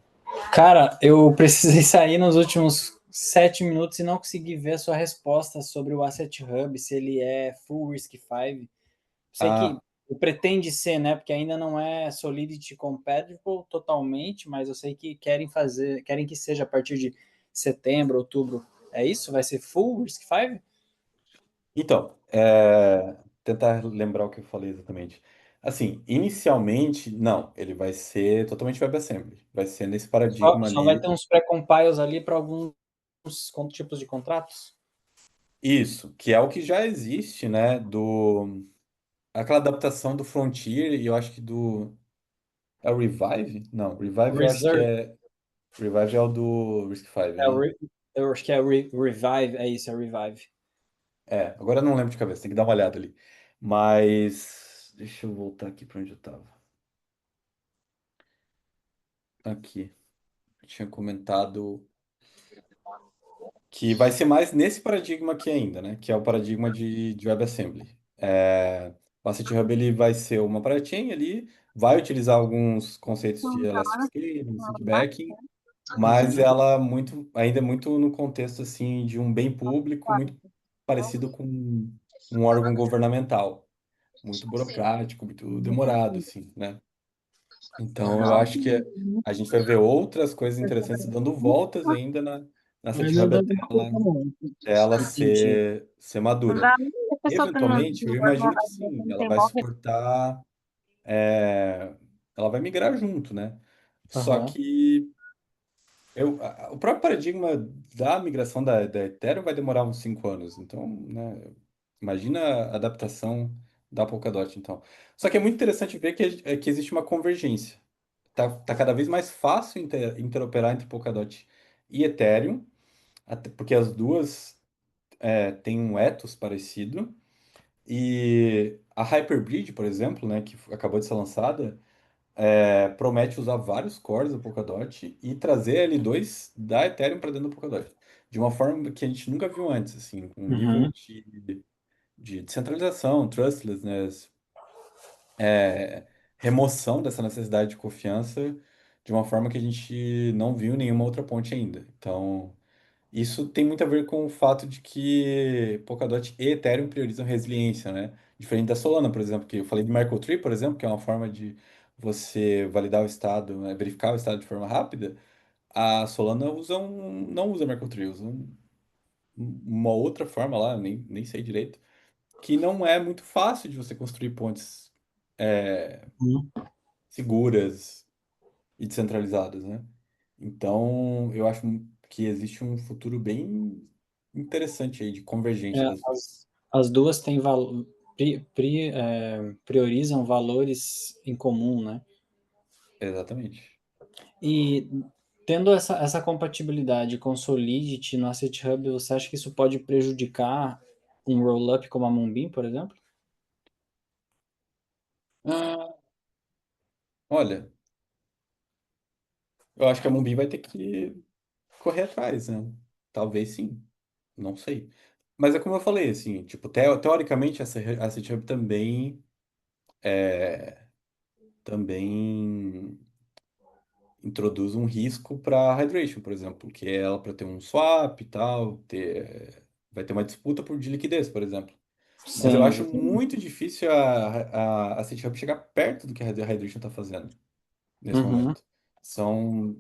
Cara, eu precisei sair nos últimos 7 minutos e não consegui ver a sua resposta sobre o Asset Hub, se ele é full RISC-V. Sei que Ah, pretende ser, né? Porque ainda não é Solidity compatible totalmente, mas eu sei que querem que seja a partir de setembro, outubro. É isso? Vai ser full RISC-V? então, tentar lembrar o que eu falei exatamente. Assim, inicialmente, não, ele vai ser totalmente WebAssembly. Vai ser nesse paradigma Só vai ali. ter uns pré-compiles ali para alguns tipos de contratos? Isso, que é o que já existe, né? Aquela adaptação do Frontier e eu acho que do. É o Revive? Não, Revive eu acho que Reserve, é. Revive é o do RISC-V, né? eu acho que é Revive, é isso, é Revive. Agora eu não lembro de cabeça, tem que dar uma olhada ali. Mas. Deixa eu voltar aqui para onde eu tava. Aqui. Eu tinha comentado que vai ser mais nesse paradigma aqui ainda, né? Que é o paradigma de WebAssembly. O Asset Hub ele vai ser uma parachain ali, vai utilizar alguns conceitos de Elastic Scaling, Seed Backing, mas ela ainda é muito no contexto assim de um bem público, muito parecido com um órgão governamental, muito burocrático, muito demorado, assim, né? Então eu acho que a gente vai ver outras coisas interessantes dando voltas ainda na Mas não SearchHub dá até pra ela, colocar, não. até ela Entendi. ser Não madura. dá nem a pessoa que não, Eventualmente, eu não vai imagino morar, que às vezes sim, não ela tem vai móvel. suportar, ela vai migrar junto, né? Só Aham. que o próprio paradigma da migração da Ethereum vai demorar uns 5 anos. Então, né, imagina a adaptação da Polkadot, então. Só que é muito interessante ver que existe uma convergência. Tá cada vez mais fácil interoperar entre Polkadot e Ethereum, até porque as duas têm um ethos parecido. E a Hyperbridge, por exemplo, né, que acabou de ser lançada, promete usar vários cores do Polkadot e trazer L2 da Ethereum para dentro do Polkadot. De uma forma que a gente nunca viu antes, assim, com um nível Uhum. de descentralização, trustlessness, remoção dessa necessidade de confiança de uma forma que a gente não viu em nenhuma outra ponte ainda. Então, isso tem muito a ver com o fato de que Polkadot e Ethereum priorizam resiliência, né? Diferente da Solana, por exemplo, que eu falei de Merkle Tree, por exemplo, que é uma forma de você validar o estado, né, verificar o estado de forma rápida. A Solana não usa Merkle Tree, usa uma outra forma lá, nem sei direito, que não é muito fácil de você construir pontes Uhum. seguras e descentralizadas, né? Então, eu acho que existe um futuro bem interessante aí de convergência É, das duas. as duas têm priorizam valores em comum, né? Exatamente. E tendo essa compatibilidade com Solidity no Asset Hub, você acha que isso pode prejudicar um rollup como a Moonbeam, por exemplo? Ah, olha, eu acho que a Mumbi vai ter que correr atrás, né? Talvez sim, não sei. Mas é como eu falei, assim, tipo, teoricamente essa Hub também introduz um risco para Hydration, por exemplo, que é ela para ter um swap e tal, vai ter uma disputa de liquidez, por exemplo. Mas eu Sim, acho exatamente. muito difícil a City Hub chegar perto do que a Hydration está fazendo nesse Uhum. momento. São,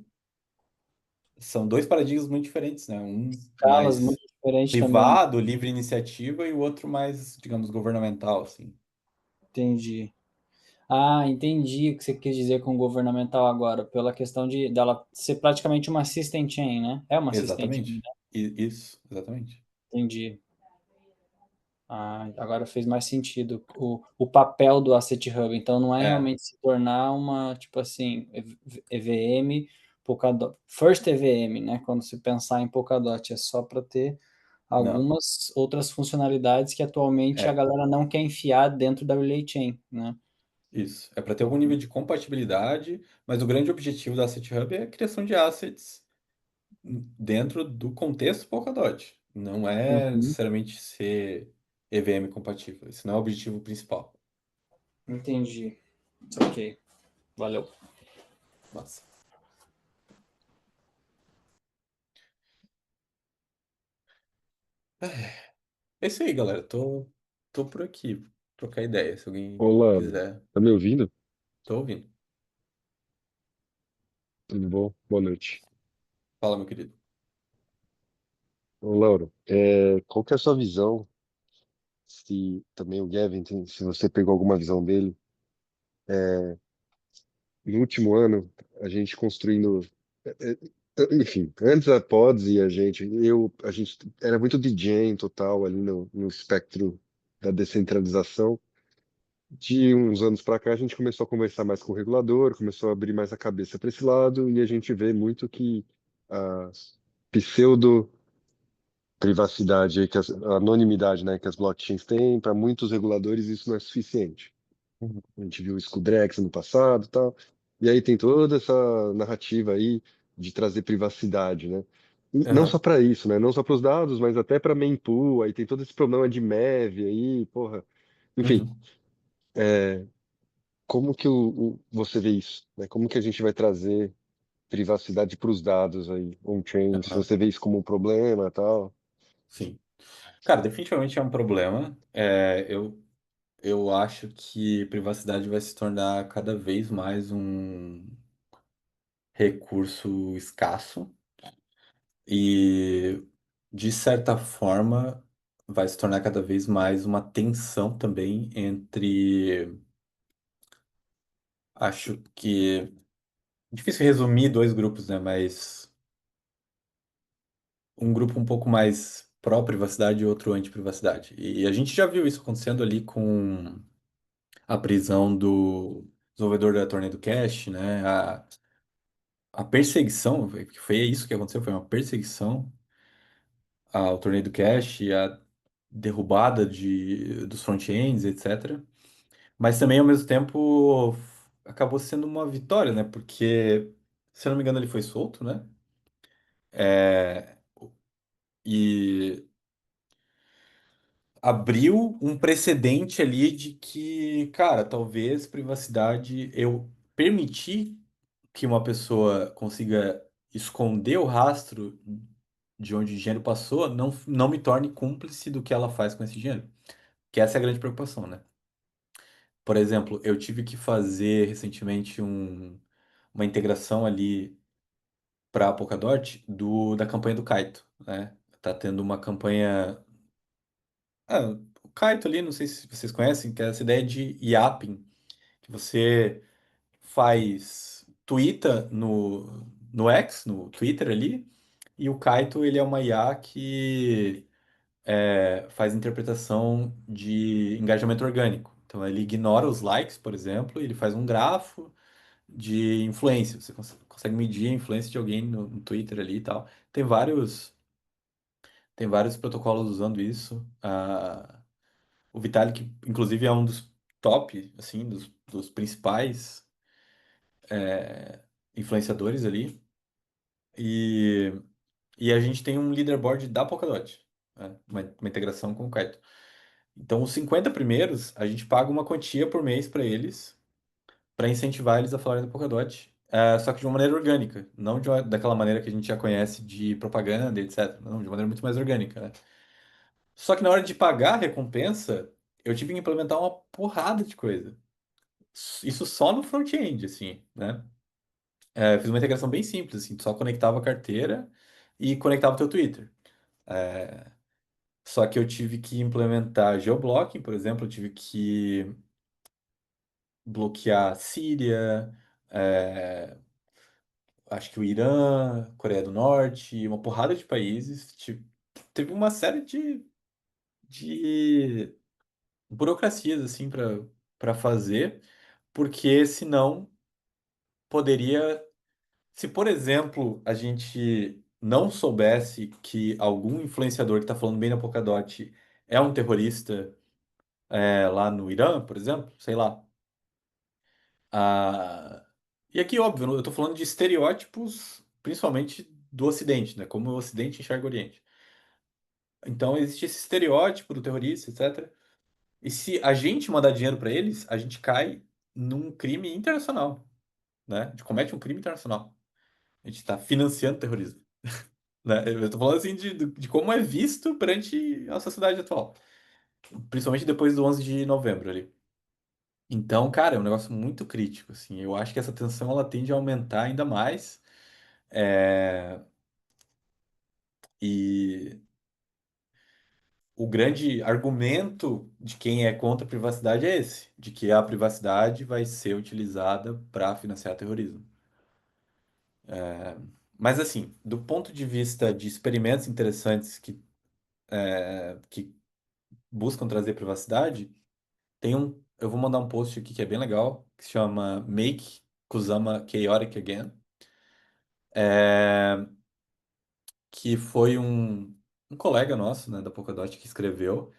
são dois paradigmas muito diferentes, né? Um Escalas mais muito diferentes também. privado, livre iniciativa, e o outro mais, digamos, governamental, assim. Entendi. Ah, entendi o que você quis dizer com governamental agora, pela questão de dela ser praticamente uma system chain, né? É uma system chain, Exatamente. né? Isso, exatamente. Entendi. Ah, agora fez mais sentido o papel do Asset Hub. Então, não é É, realmente se tornar uma, tipo assim, EVM, Polkadot, First EVM, né? Quando se pensar em Polkadot, é só para ter não, algumas outras funcionalidades que atualmente a é, galera não quer enfiar dentro da Relay Chain, né? isso. É para ter algum nível de compatibilidade, mas o grande objetivo da Asset Hub é a criação de assets dentro do contexto Polkadot. Não é Uhum. necessariamente ser EVM compatível. Esse não é o objetivo principal. Entendi. Ok. Valeu. Massa. É isso aí, galera. Tô por aqui. Trocar ideia, se alguém Olá, quiser. tá me ouvindo? Tô ouvindo. Tudo bom? Boa noite. Fala, meu querido. Ô, Lauro, qual que é a sua visão? Se também o Gavin, se você pegou alguma visão dele, no último ano, a gente construindo, é, enfim, antes da Pods e a gente era muito DJ em total ali no espectro da descentralização. De uns anos para cá, a gente começou a conversar mais com o regulador, começou a abrir mais a cabeça para esse lado, e a gente vê muito que a pseudo privacidade, aí a anonimidade, né, que as blockchains têm, para muitos reguladores isso não é suficiente. Uhum. A gente viu isso com o Drex no passado, e tal. E aí tem toda essa narrativa aí de trazer privacidade, né? E não só Aham. para isso, né? Não só para os dados, mas até para mempool. Aí tem todo esse problema de MEV aí, porra. Enfim, Uhum. como que você vê isso, né? Como que a gente vai trazer privacidade para os dados aí on-chain? Se Aham. você vê isso como um problema, e tal? Sim. Cara, definitivamente é um problema. Eu acho que privacidade vai se tornar cada vez mais um recurso escasso. E, de certa forma, vai se tornar cada vez mais uma tensão também entre. Acho que. Difícil resumir dois grupos, né? Mas um grupo um pouco mais pró-privacidade e outro anti-privacidade. E a gente já viu isso acontecendo ali com a prisão do desenvolvedor da Tornado Cash, né? A perseguição, que foi isso que aconteceu, foi uma perseguição ao Tornado Cash, a derrubada dos front-ends, etc. Mas também, ao mesmo tempo, acabou sendo uma vitória, né? Porque, se eu não me engano, ele foi solto, né? É, e abriu um precedente ali de que, cara, talvez privacidade, eu permitir que uma pessoa consiga esconder o rastro de onde o dinheiro passou, não me torne cúmplice do que ela faz com esse dinheiro. Que essa é a grande preocupação, né? Por exemplo, eu tive que fazer recentemente uma integração ali para a Polkadot da campanha do Kaito, né? Tá tendo uma campanha. O Kaito ali, não sei se vocês conhecem, que é essa ideia de yapping, que você faz twitta no X, no Twitter ali, e o Kaito ele é uma IA que faz interpretação de engajamento orgânico. Então ele ignora os likes, por exemplo, e ele faz um grafo de influência. Você consegue medir a influência de alguém no Twitter ali e tal. Tem vários protocolos usando isso. O Vitalik, inclusive, é um dos top, assim, dos principais influenciadores ali. E, e a gente tem um leaderboard da Polkadot, né? Uma integração com o Kaito. Então, os 50 primeiros, a gente paga uma quantia por mês para eles, para incentivar eles a falarem da Polkadot. Só que de uma maneira orgânica, não daquela maneira que a gente já conhece de propaganda, etc. Não, de maneira muito mais orgânica, né? Só que na hora de pagar a recompensa, eu tive que implementar uma porrada de coisa. Isso só no front-end, assim, né? Fiz uma integração bem simples, assim, só conectava a carteira e conectava o teu Twitter. Só que eu tive que implementar geoblocking, por exemplo, eu tive que bloquear Síria, é, acho que o Irã, Coreia do Norte, uma porrada de países. Teve uma série de burocracias, assim, para fazer, porque senão poderia. Se, por exemplo, a gente não soubesse que algum influenciador que está falando bem da Polkadot é um terrorista lá no Irã, por exemplo, sei lá. Ah, e aqui, óbvio, eu estou falando de estereótipos, principalmente do Ocidente, né? Como o Ocidente enxerga o Oriente. Então, existe esse estereótipo do terrorista, etc. E se a gente mandar dinheiro para eles, a gente cai num crime internacional, né? A gente comete um crime internacional. A gente está financiando terrorismo. Né? Eu tô falando assim de como é visto perante a sociedade atual, principalmente depois do 11 de novembro ali. Então, cara, é um negócio muito crítico, assim. Eu acho que essa tensão ela tende a aumentar ainda mais. é, E o grande argumento de quem é contra a privacidade é esse, de que a privacidade vai ser utilizada para financiar terrorismo. Mas assim, do ponto de vista de experimentos interessantes que buscam trazer privacidade, eu vou mandar um post aqui que é bem legal, que se chama Make Kusama Chaotic Again, é, que foi um colega nosso, né, da Polkadot que escreveu,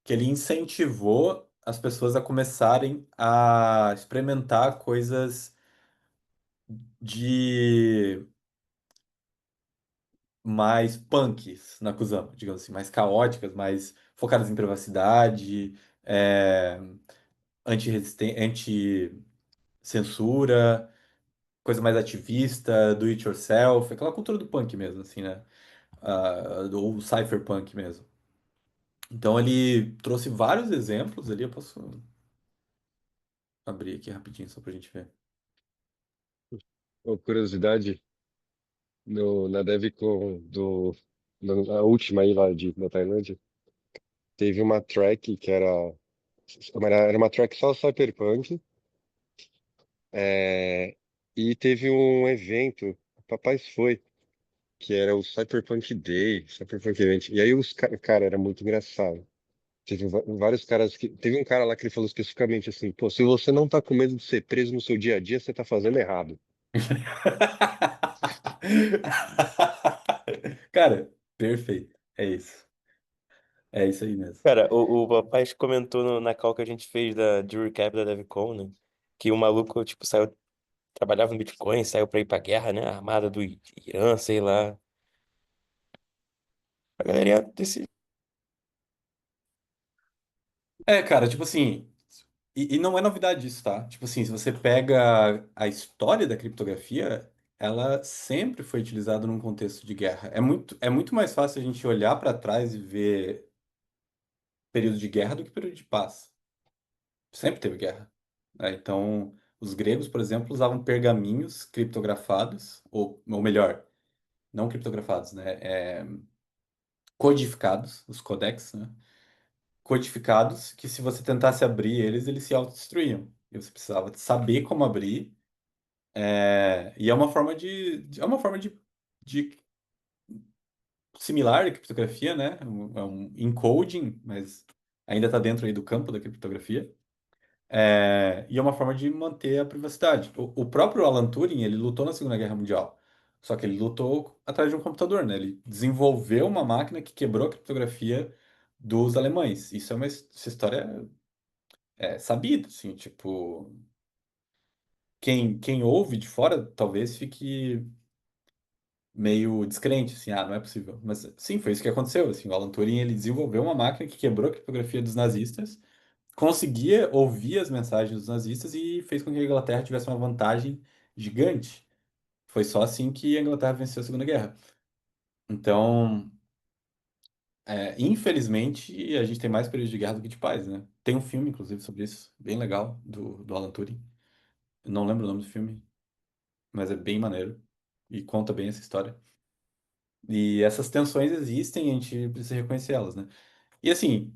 que ele incentivou as pessoas a começarem a experimentar coisas de mais punks na Kusama, digamos assim, mais caóticas, mais focadas em privacidade, anti-censura, coisa mais ativista, do it yourself, aquela cultura do punk mesmo, assim, né? Do cypherpunk mesmo. Então ele trouxe vários exemplos ali, eu posso abrir aqui rapidinho só pra gente ver. Uma curiosidade, na DevCon a última aí lá da Tailândia, teve uma track que era uma track só Cyberpunk, é, e teve um evento, o Papais foi, que era o Cyberpunk Day, Cyberpunk Event. E aí cara, era muito engraçado. Teve vários caras que. Teve um cara lá que ele falou especificamente assim, pô, se você não tá com medo de ser preso no seu dia a dia, você tá fazendo errado. Cara, perfeito. É isso. É isso aí mesmo. Cara, o rapaz comentou na call que a gente fez de recap da DevCon, né? Que o maluco, tipo, saiu, trabalhava no Bitcoin, saiu pra ir pra guerra, né? Armada do Irã, sei lá. A galerinha desse. É, cara, tipo assim. E não é novidade isso, tá? Tipo assim, se você pega a história da criptografia, ela sempre foi utilizada num contexto de guerra. É muito mais fácil a gente olhar para trás e ver período de guerra do que período de paz. Sempre teve guerra, né? Então, os gregos, por exemplo, usavam pergaminhos criptografados, ou melhor, não criptografados, né? Codificados, os codex, né? Codificados, que se você tentasse abrir eles, eles se autodestruíam. E você precisava saber como abrir. E é uma forma de similar à criptografia, né? É um encoding, mas ainda está dentro aí do campo da criptografia. E é uma forma de manter a privacidade. O próprio Alan Turing, ele lutou na Segunda Guerra Mundial. Só que ele lutou atrás de um computador, né? Ele desenvolveu uma máquina que quebrou a criptografia dos alemães. Isso essa história é sabida, assim, tipo, quem ouve de fora talvez fique meio descrente, assim, não é possível. Mas sim, foi isso que aconteceu, assim, o Alan Turing, ele desenvolveu uma máquina que quebrou a criptografia dos nazistas, conseguia ouvir as mensagens dos nazistas e fez com que a Inglaterra tivesse uma vantagem gigante. Foi só assim que a Inglaterra venceu a Segunda Guerra. Então, infelizmente, a gente tem mais período de guerra do que de paz, né? Tem um filme, inclusive, sobre isso, bem legal, do Alan Turing. Eu não lembro o nome do filme, mas é bem maneiro e conta bem essa história. E essas tensões existem, a gente precisa reconhecer elas, né? E assim,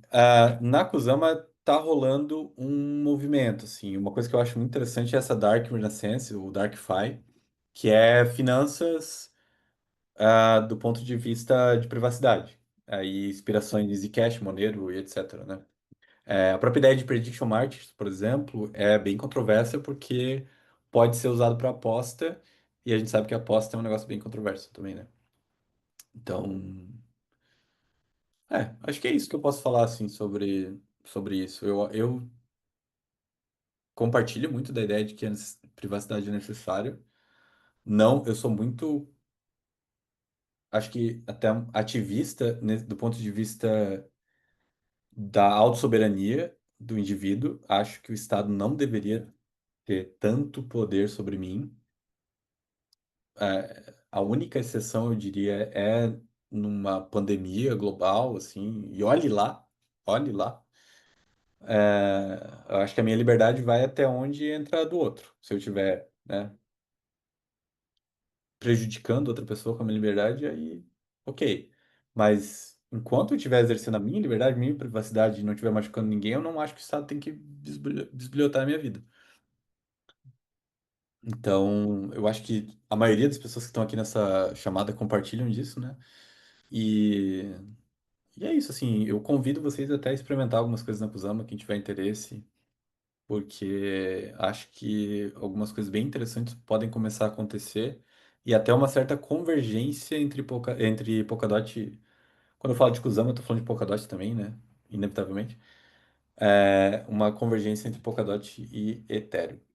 na Kusama tá rolando um movimento, assim, uma coisa que eu acho muito interessante é essa Dark Renaissance, o Dark Fi, que é finanças do ponto de vista de privacidade. Aí, inspirações de Zcash, Monero e etc, né? A própria ideia de prediction markets, por exemplo, é bem controversa porque pode ser usado para aposta e a gente sabe que a aposta é um negócio bem controverso também, né? Então, acho que é isso que eu posso falar assim sobre isso. Eu compartilho muito da ideia de que a privacidade é necessária. Não, eu sou muito, acho que até ativista do ponto de vista da autossoberania do indivíduo. Acho que o Estado não deveria ter tanto poder sobre mim. A única exceção, eu diria, é numa pandemia global, assim, e olhe lá. Eu acho que a minha liberdade vai até onde entra a do outro. Se eu tiver, né, prejudicando outra pessoa com a minha liberdade, aí, ok. Mas enquanto eu estiver exercendo a minha liberdade, minha privacidade e não estiver machucando ninguém, eu não acho que o Estado tem que bisbilhotar a minha vida. Então, eu acho que a maioria das pessoas que estão aqui nessa chamada compartilham disso, né? E, e é isso, assim, eu convido vocês até a experimentar algumas coisas na Kusama, quem tiver interesse, porque acho que algumas coisas bem interessantes podem começar a acontecer e até uma certa convergência entre Polkadot. Quando eu falo de Kusama, eu tô falando de Polkadot também, né? Inevitavelmente. Uma convergência entre Polkadot e Ethereum.